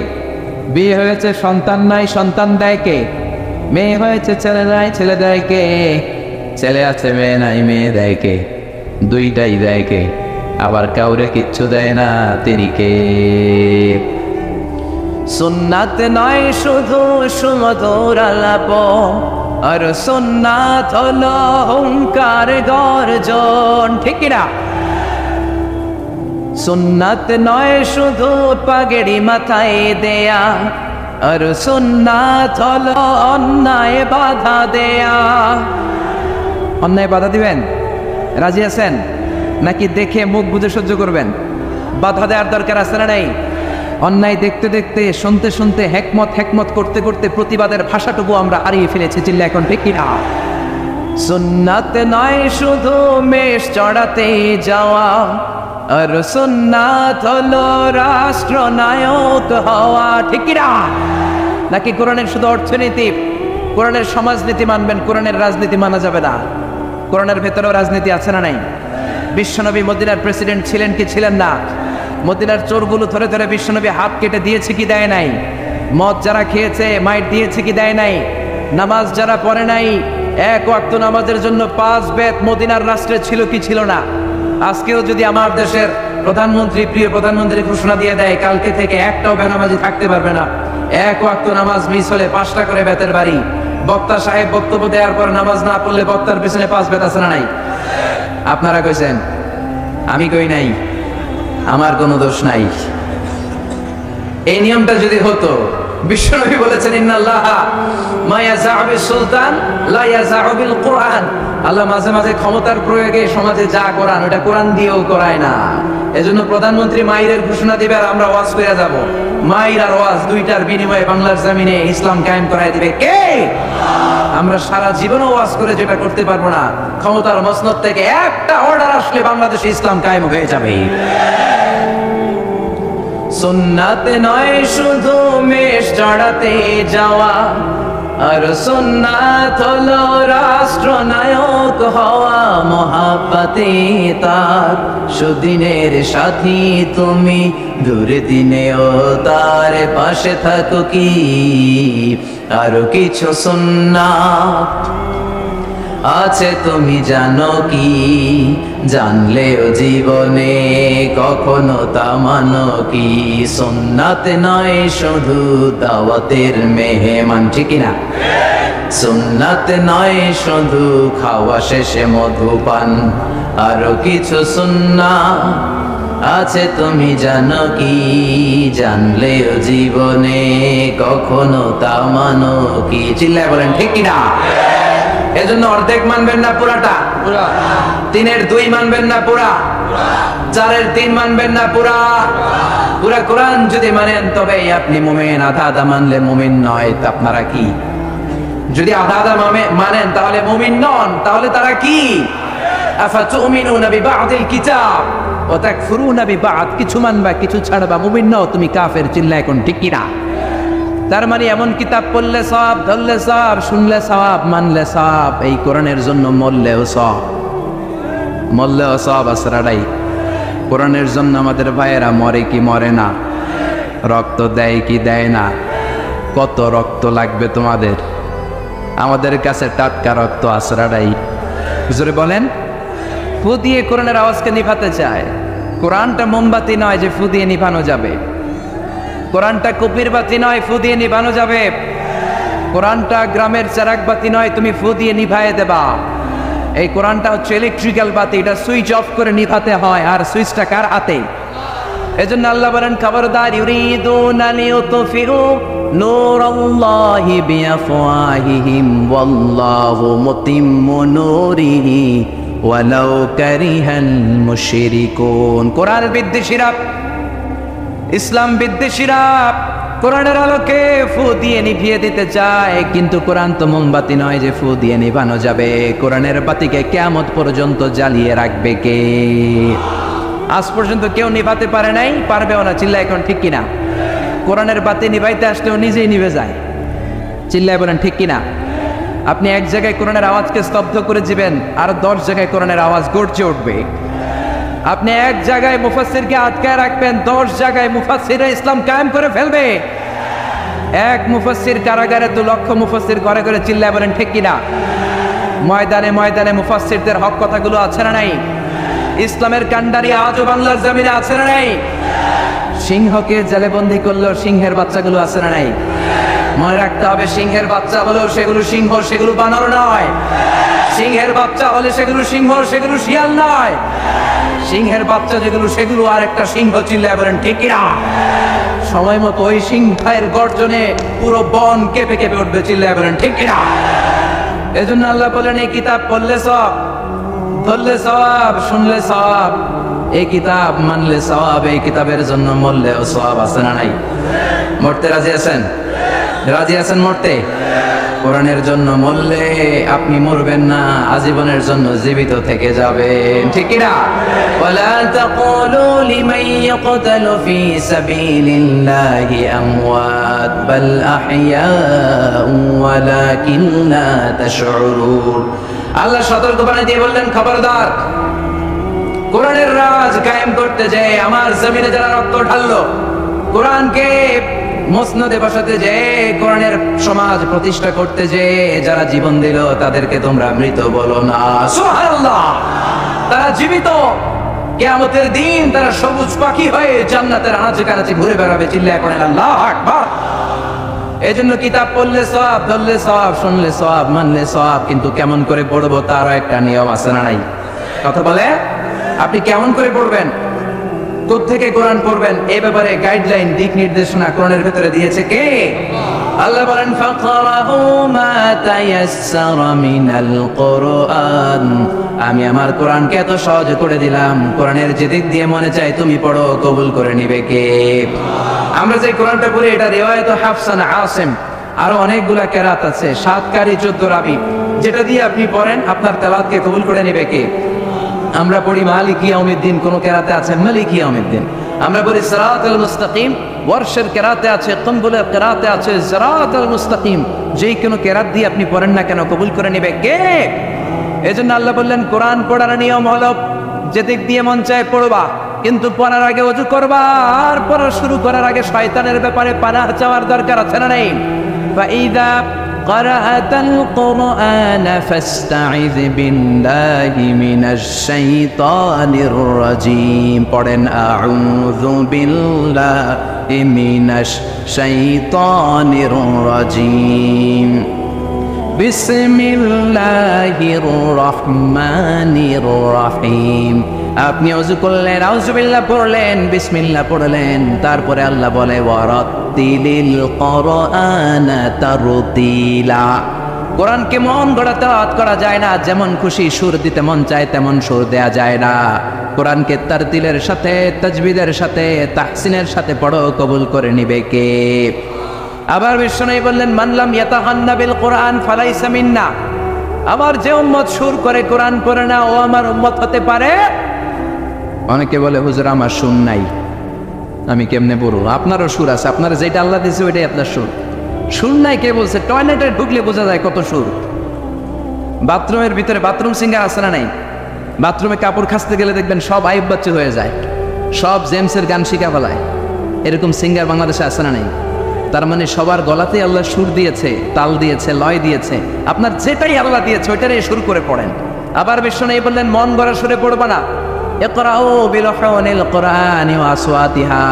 বিয়ে হয়েছে, সন্তান নাই, সন্তান দেয় কে? মেয়ে হয়েছে, ছেলে নাই, ছেলে দেয় কে? ছেলে আছে, মেয়ে নাই, মেয়ে দেয় কে? দুইটাই দেয় কে? আবার কাউরে কিচ্ছু দেয় না, তিনি কে? সুন্নাত নয় শুধু সুমধুর আলাপ, আর সুন্নাত হলো হুঙ্কার গর্জন, ঠিক না? সুন্নাত নয় শুধু পাগড়ি মাথায় দেয়া, আর সুন্নাত হলো অন্যায় বাধা দেয়া। অন্যায় বাধা দিবেন? রাজি আছেন নাকি দেখে মুখ বুজে সহ্য করবেন? বাধা দেওয়ার দরকার আছে না নাই? অন্যায় দেখতে দেখতে, শুনতে শুনতে, হেকমত করতে করতে প্রতিবাদের ভাষাটুকু আমরা হারিয়ে ফেলেছি। চিল্লা এখন ঠিক কিনা? সুন্নাত নয় শুধু মেষ চড়াতে যাওয়া, আর সুন্নাত হলো রাষ্ট্রনায়ক হওয়া, ঠিক কিনা? নাকি কোরআনের শুধু অর্থনীতি, কোরআনের সমাজনীতি মানবেন, কোরআনের রাজনীতি মানা যাবে না? কোরআনের ভেতরেও রাজনীতি আছে না নাই? বিশ্বনবী মদিনার প্রেসিডেন্ট ছিলেন কি ছিলেন না? মদিনার চোরগুলো ধরে ধরে বিশ্বনবী হাত কেটে দিয়েছে কি দেয় নাই? মদ যারা খেয়েছে মাইট দিয়েছে কি দেয় নাই? নামাজ যারা পড়ে নাই, এক ওয়াক্ত নামাজের জন্য 5 বেত মদিনার রাষ্ট্রে ছিল কি ছিল না? আজকেও যদি আমার দেশের প্রধানমন্ত্রী, প্রিয় প্রধানমন্ত্রী ঘোষণা দিয়ে দেয় কালকে থেকে একটাও বেনামাজি থাকতে পারবে না, এক ওয়াক্ত নামাজ মিস হলে 5টা করে বেতের বাড়ি। বক্তা সাহেব বক্তব্য দেওয়ার পর নামাজ না পড়লে বক্তার পিছনে 5 বেত আছে না নাই? আপনারা কইছেন, আমি কই নাই, আমার কোনো দোষ নাই। এই নিয়মটা যদি হতো, বিশ্বনবী বলেছেন ইন্নাল্লাহা মা ইয়াযাউ বিস-সুলতান লা ইয়াযাউ বিল-কুরআন, আল্লাহ মাঝে মাঝে ক্ষমতার প্রয়োগে সমাজে যা করান ওটা কোরআন দিয়েও করায় না। এজন্য প্রধানমন্ত্রী মাইরের ঘোষণা দিবে আর আমরা ওয়াজ করে যাব, মাইর আর ওয়াজ দুইটার বিনিময়ে বাংলার জমিনে ইসলাম কায়েম করায় দিবে কে? আমরা সারা জীবনও ওয়াজ করে যেটা করতে পারবো না, ক্ষমতার মসনদ থেকে একটা অর্ডার আসলে বাংলাদেশে ইসলাম কায়েম হয়ে যাবে। সুন্নাত নয় শুধু মেষ চড়াতে যাওয়া, আর সুন্নাত হলো রাষ্ট্রনায়ক হওয়া। মহাব্বতে তার সুদিনের সাথী তুমি, দূরে দিনেও তার পাশে থাকো কি? আরো কিছু সুন্নাত আছে তুমি জানো কি? জানলেও জীবনে কখনো তা মানো কি? সুন্নাত নয় শুধু দাওয়াতের মেহমান, ঠিক না? সুন্নাত নয় শুধু খাওয়া শেষে মধুপান, আরো কিছু সুন্নাত আছে তুমি জানো কি? জানলেও জীবনে কখনো তা মানো কি? চিল্লায় বলেন ঠিক কিনা? এজন্য অর্ধেক মানবেন না পুরাটা, 3-এর 2 মানবেন না পুরা, 4-এর 3 মানবেন না পুরা। পুরা কোরআন যদি মানেন তবে আপনি মুমিন, আধা আধা মানলে মুমিন নয়। তা আপনারা কি? যদি আধা আধা মানেন তাহলে মুমিন নন, তাহলে তারা কি? আফাতুমিনুনা বিবা'দিল কিতাব ওয়া তাকফুরুনা বিবা'দ, কিছু মানবা কিছু ছাড়বা, মুমিন নও, তুমি কাফের। চিল্লা এখন ঠিক কিনা? তার মানে এমন কিতাব পড়লে সওয়াব, ধরলে সওয়াব, শুনলে সওয়াব, মানলে সওয়াব, এই কোরআনের জন্য মরলেও সওয়াব, মরলেও সওয়াব আসরাড়াই। কোরআনের জন্য আমাদের ভাইয়েরা মরে কি মরে না? রক্ত দেয় কি দেয় না? কত রক্ত লাগবে তোমাদের? আমাদের কাছে টাটকা রক্ত আসরাড়াই। জোরে বলেন। ফু দিয়ে কোরআনের আওয়াজকে নিভাতে চায়। কোরআনটা মোমবাতি নয় যে ফু দিয়ে নিভানো যাবে, কোরআনটা কুপির বাতি নয় ফু দিয়ে নিভানো যাবে, কোরআনটা গ্রামের চারাক বাতি নয় তুমি ফু দিয়ে নিভায়ে দেবা। এই কোরআনটা হচ্ছে ইলেকট্রিক্যাল বাতি, এটা সুইচ অফ করে নিভাতে হয়। আর সুইচটা কার হাতে? এজন্য আল্লাহ বলেন খবরদার, ইউরিদুনা লিইউতফিউ নূরাল্লাহি বিআফওয়াহিহিম ওয়াল্লাহু মুতিম্মু নূরিহি ওয়ালাউ কারিহাল মুশরিকুন। কোরআন বিদ্বেষীরা, ইসলাম বিদ্বেষীরা কোরআনের আলোকে ফু দিয়ে নিভিয়ে দিতে চায়, কিন্তু কোরআন তো মোমবাতি নয় যে ফু দিয়ে নিভানো যাবে। কোরআনের বাতিকে কিয়ামত পর্যন্ত জ্বালিয়ে রাখবে কে? আজ পর্যন্ত কেউ নিভাতে পারে নাই, পারবেও না। চিল্লায় এখন ঠিক কিনা? কোরআনের বাতি নিভাইতে আসলেও নিজেই নিভে যায়। চিল্লায় বলেন ঠিক কিনা? আপনি এক জায়গায় কোরআনের আওয়াজকে স্তব্ধ করে দিবেন, আর 10 জায়গায় কোরআনের আওয়াজ গর্জে উঠবে। আপনি এক জায়গায় মুফাসসিরকে আটকায় রাখবেন, 10 জায়গায় মুফাসসিররা ইসলাম কায়েম করে ফেলবে। এক মুফাসসির কারাগারে তো লক্ষ মুফাসসির ঘরে ঘরে। চিল্লায় বলেন ঠিক কিনা? ময়দানে ময়দানে মুফাসসিরদের হক কথাগুলো আছে না নাই? ইসলামের কান্ডারি আজও বাংলার জমিনে আছে না নাই? সিংহকে জেলে বন্দী করলেও সিংহের বাচ্চাগুলো আছে না নাই? মনে রাখতে হবে, সিংহের বাচ্চা হলেও সেগুলো সিংহ, সেগুলো বানর নয়। সিংহের বাচ্চা হলে সেগুলো সিংহ, সেগুলো শিয়াল নয়। সিংহের বাচ্চা যেগুলো, সেগুলো আর একটা সিংহ। চিল্লায় বলেন ঠিক কিনা? সময় মতো ওই সিংহের গর্জনে পুরো বন কেঁপে কেঁপে উঠবে। চিল্লায় বলেন ঠিক কিনা? এজন্য আল্লাহ বলেন, এই কিতাব পড়লে সওয়াব, ধরলে সওয়াব, শুনলে সওয়াব। এই কিতাব মানলে সওয়াব, এই কিতাবের জন্য মরলেও সওয়াব। আছে না নাই? মরতে রাজি আছেন? রাজি আছেন মরতে? কোরআনের জন্য মরলে আপনি মরবেন না, আজীবনের জন্য জীবিত থেকে যাবেন। ঠিক কি না? ওয়ালা তাকুলু লিমান ইয়াকতালু ফি সাবিলিল্লাহি আমওয়াত বাল আহইয়াউ ওয়ালাকিন লা তাশউরুন। আল্লাহ সতর্কবাণী দিয়ে বললেন, খবরদার, কোরআনের রাজ কায়েম করতে যায় আমার জমিনে যারা রক্ত ঢাললো, কোরআনকে মসনদে বসাতে যে, কোরআনের সমাজ প্রতিষ্ঠা করতে যে যারা জীবন দিল, তাদেরকে তোমরা মৃত বলো না। সুবহানাল্লাহ! তারা জীবিত। কিয়ামতের দিন তারা সবুজ পাখি হয়ে জান্নাতের আনাচে কানাচে ঘুরে বেড়াবে। চিল্লায় পড়েন আল্লাহু আকবার। এজন্য কিতাব পড়লে সওয়াব, ধরলে সওয়াব, শুনলে সওয়াব, মানলে সওয়াব। কিন্তু কেমন করে পড়বো তারও একটা নিয়ম আছে না নাই? কথা বলে, আপনি কেমন করে পড়বেন, কোত্থেকে কোরআন পড়বেন, এই ব্যাপারে গাইডলাইন, দিক নির্দেশনা কোরআনের ভেতরে দিয়েছে কে? আল্লাহ বলেন, ফাকরাউ মা তায়াসসারা মিনাল কুরআন। আমি আমার কোরআনকে এত সহজ করে দিলাম, কোরআনের যে দিক দিয়ে মনে চাই তুমি পড়ো, কবুল করে নিবে কে? আমরা যে কোরআনটা পড়ি, এটা রিওয়ায়াত হাফসান আসিম, আরো অনেকগুলা কেরাত আছে, 7 কারি 14 রাবি, যেটা দিয়ে আপনি পড়েন আপনার তেলাওয়াতকে কবুল করে নিবে কে? আমরা পড়ি মালিকি ইয়াউমিদ্দিন, কোন কেরাতে আছে মালিকি ইয়াউমিদ্দিন। আমরা বলি সিরাতাল মুস্তাকিম, ওয়ারশের কেরাতে আছে, কম্বুলের কেরাতে আছে সিরাতাল মুস্তাকিম। যেই কোনো কেরাত দিয়ে আপনি পড়েন না কেন, কবুল করে নিবে কে? এজন্য আল্লাহ বললেন, কোরআন পড়ার নিয়ম হলো যে দিক দিয়ে মন চায় পড়বা, কিন্তু পড়ার আগে ওযু করবা। আর পড়া শুরু করার আগে শয়তানের ব্যাপারে পানাহ চাওয়ার দরকার আছে না নাই? ফাইদা ক্বারাআতাল কুরআন ফাস্তাইয বিল্লাহি মিনাশ শাইতানির রাজীম। পড়েন আউযু বিল্লাহি মিনাশ শাইতানির রাজীম। বিসমিল্লাহির রহমানির রহিম। আপনি ওযু করলেন, আউযুবিল্লাহ পড়লেন, বিসমিল্লাহ পড়লেন, তারপরে আল্লাহ বলে ওয়ারাত্তিলিল কুরআনা তারতিলা। কোরআনকে মন গড়া তেলাওয়াত করা যায় না, যেমন খুশি সুর দিতে মন চায় তেমন সুর দেয়া যায় না। কোরআনকে তারতিলের সাথে, তাজবিদের সাথে, তাহসিনের সাথে পড়ো, কবুল করে নিবে কে? আবার বিশ্বনবী বললেন, মানলাম ইয়াতাহান্না বিল কোরআন ফালাইসা মিন্না। আমার যে উম্মত সুর করে কোরআন পড়ে না, ও আমার উম্মত হতে পারে। অনেকে বলে, হুজুর আমার সুর নাই, আমি কেমনে পড়বো? আপনারও সুর আছে, আপনার যেটা আল্লাহ দিয়েছে ওইটাই আপনার সুর। সুর নাই কে বলছে? টয়লেটে ঢুকলে বোঝা যায় কত সুর। বাথরুমের ভিতরে বাথরুম সিঙ্গার আছে না নাই? বাথরুমে কাপড় খাসতে গেলে দেখবেন সব আইব বাচ্চা হয়ে যায়, সব জেমসের গান শিখা ফেলায়। এরকম সিঙ্গার বাংলাদেশে আছে না নাই? তার মানে সবার গলাতেই আল্লাহ সুর দিয়েছে, তাল দিয়েছে, লয় দিয়েছে। আপনার যেটাই আল্লাহ দিয়েছে ওইটারই সুর করে পড়েন। আবার বিশ্বনবী বললেন, মন গড়া সুরে পড়বা না। ইকরাউ বিলুহুনিল কুরআনি ওয়া আসওয়াতিহা,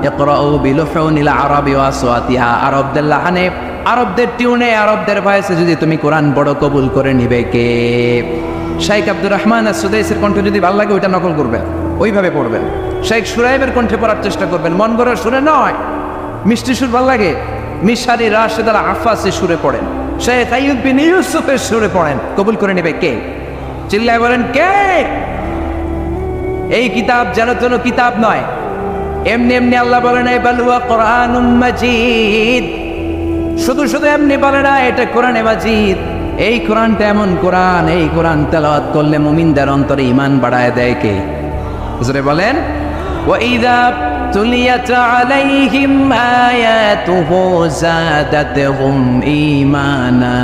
ইকরাউ বিলুহুনিল আরাবি ওয়া আসওয়াতিহা। আরবদের লাহানে, আরবদের টিউনে, আরবদের ভয়েসে যদি তুমি কোরআন পড়ো, কবুল করে নিবে কে? শাইখ আব্দুর রহমান আস-সুদাইসির কণ্ঠ যদি ভালো লাগে ওইটা নকল করবে। ওইভাবে পড়বেন। শেখ সুরাইবের কণ্ঠে পড়ার চেষ্টা করবেন, মন গড়া সুরে নয়। মিষ্টি সুর ভাল লাগে, মিশারি রাশেদ আল আফাসি সুরে পড়েন, শেখ আইয়ুব বিন ইউসুফের সুরে পড়েন, কবুল করে নেবে কে? চিল্লায় বলেন কে? এই কিতাব যেন তেন কিতাব নয়, এমনি এমনি আল্লাহ বলে নাই বাল হুয়া কোরআনুম মাজিদ, শুধু শুধু এমনি বলে না এটা কোরআনে মাজিদ। এই কোরআনটা এমন কোরআন, এই কোরআন তেলাওয়াত করলে মুমিনদের অন্তরে ঈমান বাড়ায় দেয় কে? জোরে বলেন। ওয়াইযা তুলিয়াত আলাইহিম আয়াতুহু যাদাতহুম ঈমানা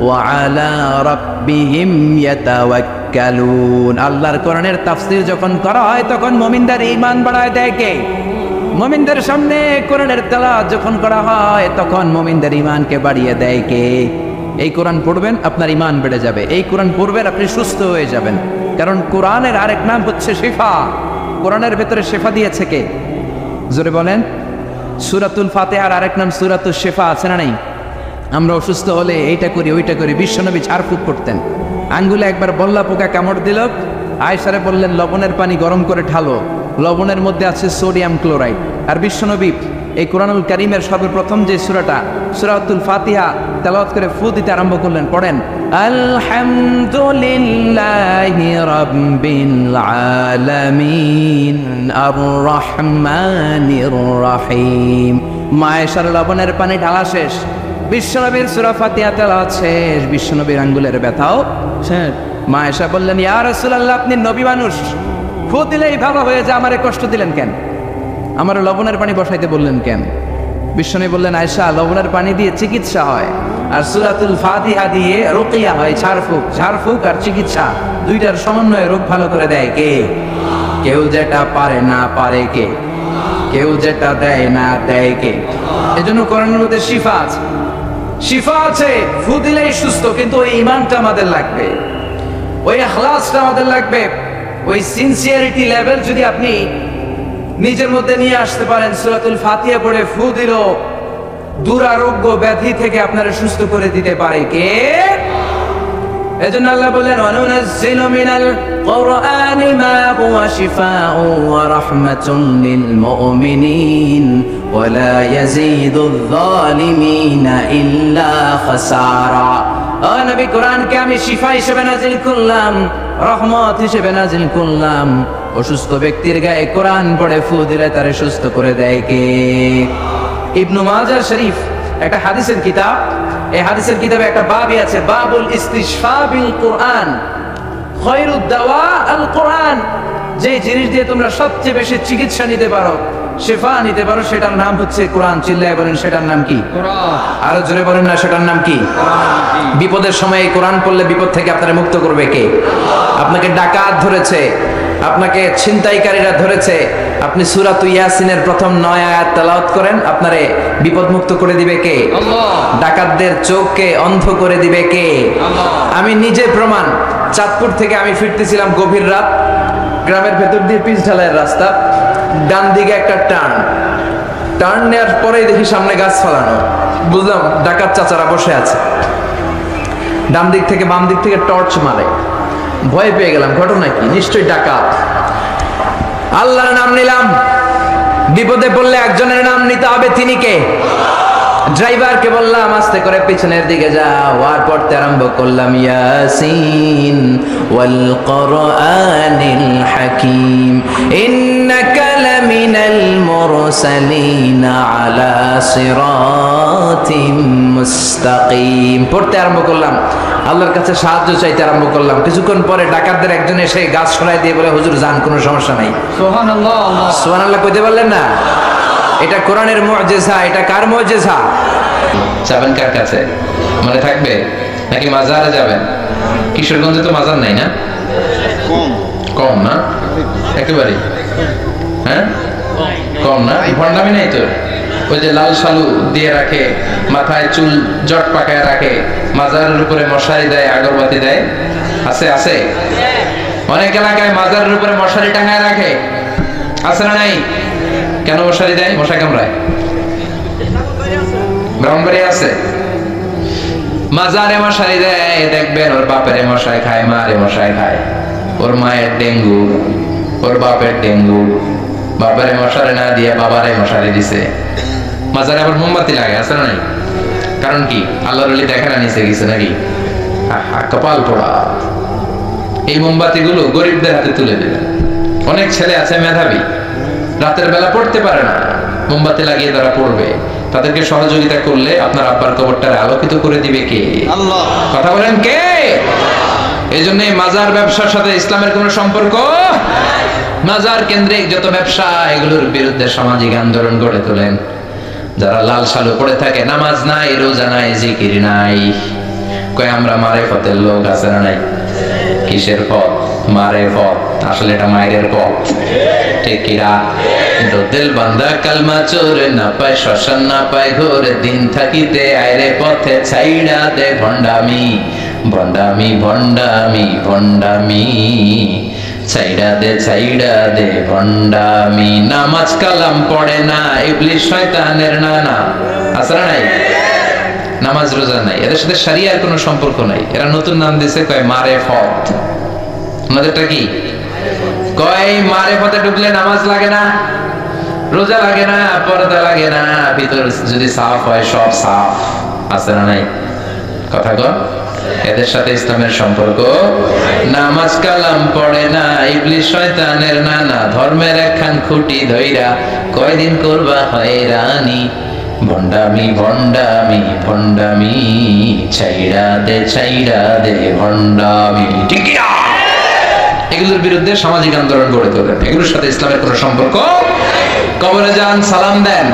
ওয়া আলা রাব্বিহিম ইয়াতাওয়াক্কালুন। আল্লাহর কোরআনের তাফসীর যখন করা হয় তখন মুমিনদের ঈমান বাড়ায় দেয় কে? মুমিনদের সামনে কোরআনের তেলাওয়াত যখন করা হয় তখন মুমিনদের ঈমানকে বাড়িয়ে দেয় কে? এই কোরআন পড়বেন আপনার ঈমান বেড়ে যাবে, এই কোরআন পড়বেন আপনি সুস্থ হয়ে যাবেন। কারণ কোরআনের আরেক নাম হচ্ছে শিফা। কোরআনের ভেতরে শিফা দিয়েছে কে? জোরে বলেন। সূরাতুল ফাতিহার আরেক নাম সূরাতুল শিফা, আছে না নাই? আমরা অসুস্থ হলে এইটা করি ওইটা করি, বিশ্বনবী ঝাড়ফুঁক করতেন। আঙ্গুলে একবার বল্লা পোকা কামড় দিল, আয়েশারে বললেন লবণের পানি গরম করে ঢালো, লবণের মধ্যে আছে সোডিয়াম ক্লোরাইড। আর বিশ্বনবী এই কোরআনুল কারীমের সর্বপ্রথম যে সূরাটা সূরাতুল ফাতিহা তেলাওয়াত করে ফু দিতে আরম্ভ করলেন, পড়েন আলহামদুলিল্লাহি রাব্বিল আলামিন আর রহমানির রহিম। মায়েশার লবণের পানি ঢালা শেষ, বিশ্বনবীর সূরা ফাতিহা তেলাওয়াত শেষ, বিশ্বনবীর আঙ্গুলের ব্যথাও শেষ। মায়েশা বললেন ইয়া রাসূলুল্লাহ আপনি নবী মানুষ, ফু দিলেই ভালো হয়ে যায়, আমারে কষ্ট দিলেন কেন? আমার লবণের পানি বসাইতে বললেন কেন? বিশ্বনবী বললেন আয়েশা লবণের পানি দিয়ে চিকিৎসা হয় আর সূরাতুল ফাতিহা দিয়ে রুকিয়া হয়, ঝাড়ফুঁক। ঝাড়ফুঁক আর চিকিৎসা দুইটার সমন্বয়ে রোগ ভালো করে দেয় কে? কেউ যেটা পারে না পারে কে? কেউ যেটা দেয় না দেয় কে? এজন্য কোরআনের মধ্যে শিফা আছে, শিফা আছে। ফু দিলেই সুস্থ, কিন্তু ওই ঈমানটা আমাদের লাগবে, ওই ইখলাসটা আমাদের লাগবে, ওই সিনসিয়ারিটি লেভেল যদি আপনি নিজের মধ্যে নিয়ে আসতে পারেন, সূরাতুল ফাতিহা পড়ে ফু দিল দুরারোগ্য ব্যাধি থেকে আপনারা সুস্থ করে দিতে পারে কে? এজন্য আল্লাহ বলেন ওয়ানুনাজ্জিলু মিনাল কুরআনি মা হুয়া শিফাউ ওয়া রাহমাতুন লিল মুমিনিন ওয়া লা ইয়াজিদুয যালিমিনা ইল্লা খাসারা। ও নবী কোরআনকে আমি শিফা হিসেবে নাজিল করলাম, রহমত হিসেবে নাজিল করলাম। অসুস্থ ব্যক্তির গায়ে কোরআন পড়ে ফু দিলে তারে সুস্থ করে দেয় কে? ইবনু মাজাহ শরীফ একটা হাদিসের কিতাব, এই হাদিসের কিতাবে একটা বাবই আছে, বাবুল ইস্তিশফা বিল কোরআন খায়রুদ দাওয়া আল কোরআন। যে জিনিস দিয়ে তোমরা সবচেয়ে বেশি চিকিৎসা নিতে পারো, শিফা নিতে পারো, সেটার নাম হচ্ছে কোরআন। চিল্লায় বলেন সেটার নাম কি? কোরআন। আরো জোরে বলেন না সেটার নাম কি? কোরআন। বিপদের সময় এই কোরআন পড়লে বিপদ থেকে আপনারা মুক্ত করবে কে? আপনাকে ডাকাত ধরেছে, আপনাকে ছিনতাইকারীরা ধরেছে, আপনি সূরাত ইয়াসিনের প্রথম 9 আয়াত তেলাওয়াত করেন, আপনারে বিপদ মুক্ত করে দিবে কে? আল্লাহ। ডাকাতদের চোখকে অন্ধ করে দিবে কে? আল্লাহ। আমি নিজে প্রমাণ। চাঁদপুর থেকে আমি ফিরতেছিলাম গভীর রাত, গ্রামের ভেতর দিয়ে পিচ ঢালাইয়ের রাস্তা, ডান দিকে একটা টার্ন নেওয়ার পরেই দেখি সামনে গাছ ফালানো, বুঝলাম ডাকাত চাচারা বসে আছে। ডান দিক থেকে বাম দিক থেকে টর্চ মারে, ভয় পেয়ে গেলাম, ঘটনা কি? নিশ্চয়ই ডাকাত। আল্লাহর নাম নিলাম, বিপদে পড়লে একজনের নাম নিতে হবে, তিনি কে? ড্রাইভারকে বললাম আস্তে করে পিছনের দিকে যাও, আর পড়তে আরম্ভ করলাম ইয়াসিন ওয়াল কোরআনিল হাকীম ইন্নাকা লামিনাল মুরসালিন আলা সিরাতিম মুস্তাকিম। পড়তে আরম্ভ করলাম, আল্লাহর কাছে সাহায্য চাইতে আরম্ভ করলাম। কিছুক্ষণ পরে ডাকাতদের একজন এসে গাছ সরাই দিয়ে বলে হুজুর যান, কোনো সমস্যা নাই। সুবহানাল্লাহ। সুবহানাল্লাহ কইতে পারলেন না? এটা কোরআনের মুআজিজা। এটা কার মুআজিজা? যাবেন কার কাছে? মনে থাকবে নাকি মাজারে যাবেন? কিশোরগঞ্জে তো মাজার নাই না? কম না একেবারে? হ্যাঁ কম না? ভণ্ডামি নাই তো? ওই যে লাল শালু দিয়ে রাখে, মাথায় চুল জট পাকায় রাখে, মাজারের উপরে মশারি দেয়, আগরবাতি দেয়, আছে? আছে। অনেক এলাকায় মাজারের উপরে মশারি টাঙায় রাখে, আছে না নাই? কেন মশারি দেয়? মশা কামড়ায়। ব্রাহ্মণবাড়ি আছে মাজারে মশারি দেয়, দেখবেন ওর বাপেরে মশাই খায়, মারে মশাই খায়, ওর মায়ের ডেঙ্গু, ওর বাপের ডেঙ্গু, বাবারে মশারি না দিয়ে বাবারে মশারি দিছে। মাজারে আবার মোমবাতি লাগে, আছে না নাই? কারণ কি? আল্লাহর ওলি দেখা না নিচে গেছে নাকি? কপাল পোড়া। এই মোমবাতি গুলো গরিবদের হাতে তুলে দেবেন। অনেক ছেলে আছে মেধাবী, রাতের বেলা পড়তে পারে না, মোমবাতি লাগিয়ে তারা পড়বে। তাদেরকে সহযোগিতা করলে আপনার আব্বার কবরটারে আলোকিত করে দিবে কে? আল্লাহ। কথা বলেন কে? এই জন্য মাজার ব্যবসার সাথে ইসলামের কোন সম্পর্ক? মাজার কেন্দ্রিক যত ব্যবসা, এগুলোর বিরুদ্ধে সামাজিক আন্দোলন গড়ে তোলেন। যারা লাল শালু পড়ে থাকে, নামাজ নাই, রোজা নাই, জিকির নাই, কয় আমরা মারেফতের লোক, আছে না নাই? কিসের পথ? মারেফত। আসলে এটা মায়ের পথ, ঠিক কিরা? দিল বান্দা কালমা চোরে না পায়, শ্মশান না পায় ঘোরে, দিন থাকিতে আইরে পথে ছাইড়া দে ভণ্ডামি, ভণ্ডামি, ভণ্ডামি, ভণ্ডামি, ছাইড়া দে ভণ্ডামি। নামাজ কালাম পড়ে না, ইবলিস শয়তানের নানা, আছে না নাই? নামাজ রোজা নাই, এদের সাথে শরিয়ার কোনো সম্পর্ক নাই। এরা নতুন নাম দিছে, কয় মারেফত। আমাদেরটা কি? কয় মারেফতে ঢুকলে নামাজ লাগে না, রোজা লাগে না, পর্দা লাগে না, ভিতর যদি সাফ হয় সব সাফ, আছে না নাই? কথা কর। এদের সাথে ইসলামের সম্পর্ক। নামাজ কালাম পড়ে না, ইবলিস শয়তানের নানা, ধর্মের একখান খুঁটি ধইরা কয়দিন করবা হয়রানি, ভণ্ডামি, ভণ্ডামি, ভণ্ডামি, ছাইড়া দে ভণ্ডামি, ঠিক কি না? এগুলোর বিরুদ্ধে সামাজিক আন্দোলন গড়ে তোলেন। এগুলোর সাথে ইসলামের কোনো সম্পর্ক। কবরে যান, সালাম দেন।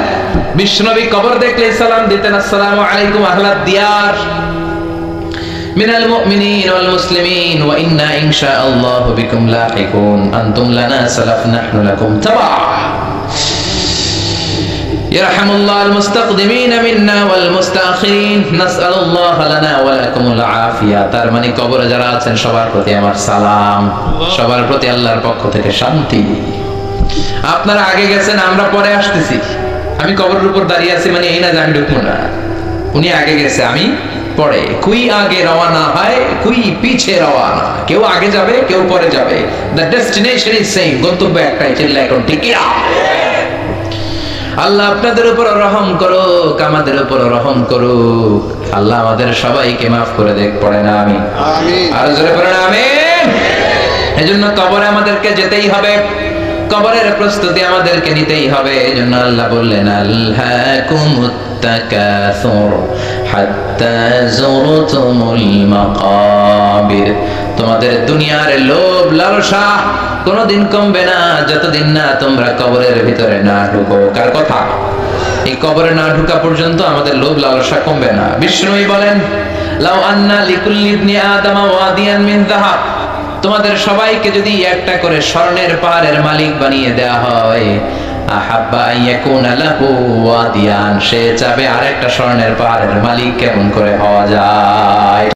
বিশ্বনবী কবর দেখলে সালাম দিতেন, আসসালামু আলাইকুম আহলাদ দিয়ার মিনাল মুমিনিন ওয়াল মুসলিমিন ওয়া ইন্না ইনশাআল্লাহু বিকুম লাহিকুন, আনতুম লানা সালাফ নাহনু লাকুম তাবা। ইয়ারহামুল্লাহুল মুস্তাকদিমিন মিন্না ওয়াল মুস্তাখিরিন, নাসআলুল্লাহ লানা ওয়া লাকুমুল আফিয়া। তার মানে কবরে যারা আছেন সবার প্রতি আমার সালাম, সবার প্রতি আল্লাহর পক্ষ থেকে শান্তি। আপনারা আগে গেছেন, আমরা পরে আসতেছি। আমি কবরের উপর দাঁড়িয়ে আছি মানে এই না যে আমি ঢুকবো না। উনি আগে গেছে, আমি পরে। কুই আগে রওনা হয়, কুই পিছে রওনা। কেউ আগে যাবে, কেউ পরে যাবে। দ্য ডেস্টিনেশন ইজ সেম, গন্তব্য একটাই। চিল্লা এখন ঠিক কি না? আল্লাহ আপনাদের উপর রহম করুক, আমাদের উপর রহম করুক। আল্লাহ আমাদের সবাইকে মাফ করে দেখ। পড়ে না আমি আমিন, আর জোরে পড়ে না আমিন। এজন্য কবরে আমাদেরকে যেতেই হবে, কবরের প্রস্তুতি আমাদেরকে নিতেই হবে। এজন্য আল্লাহ বললেন, আলহাকুমুত তাকাসুর হাত্তা যুরতুমুল মাকাবির। তোমাদের দুনিয়ার লোভ লালসা কোনদিন কমবে না যতদিন না তোমরা কবরের ভিতরে না ঢুকো। কার কথা? এই কবরে না ঢুকা পর্যন্ত আমাদের লোভ লালসা কমবে না। বিষ্ণুই বলেন, লাউ আন্না লিকুল্লি ইবনি আদম ওয়াদিয়ান মিন যাহাব, তোমাদের সবাইকে যদি একটা করে স্বর্ণের পাহাড়ের মালিক বানিয়ে দেয়া হয়, আহাব্বা ইয়াকুনা লাহু ওয়াদিয়ান, সে চাবে আরেকটা স্বর্ণের পাহাড়ের মালিক কেমন করে হওয়া যায়।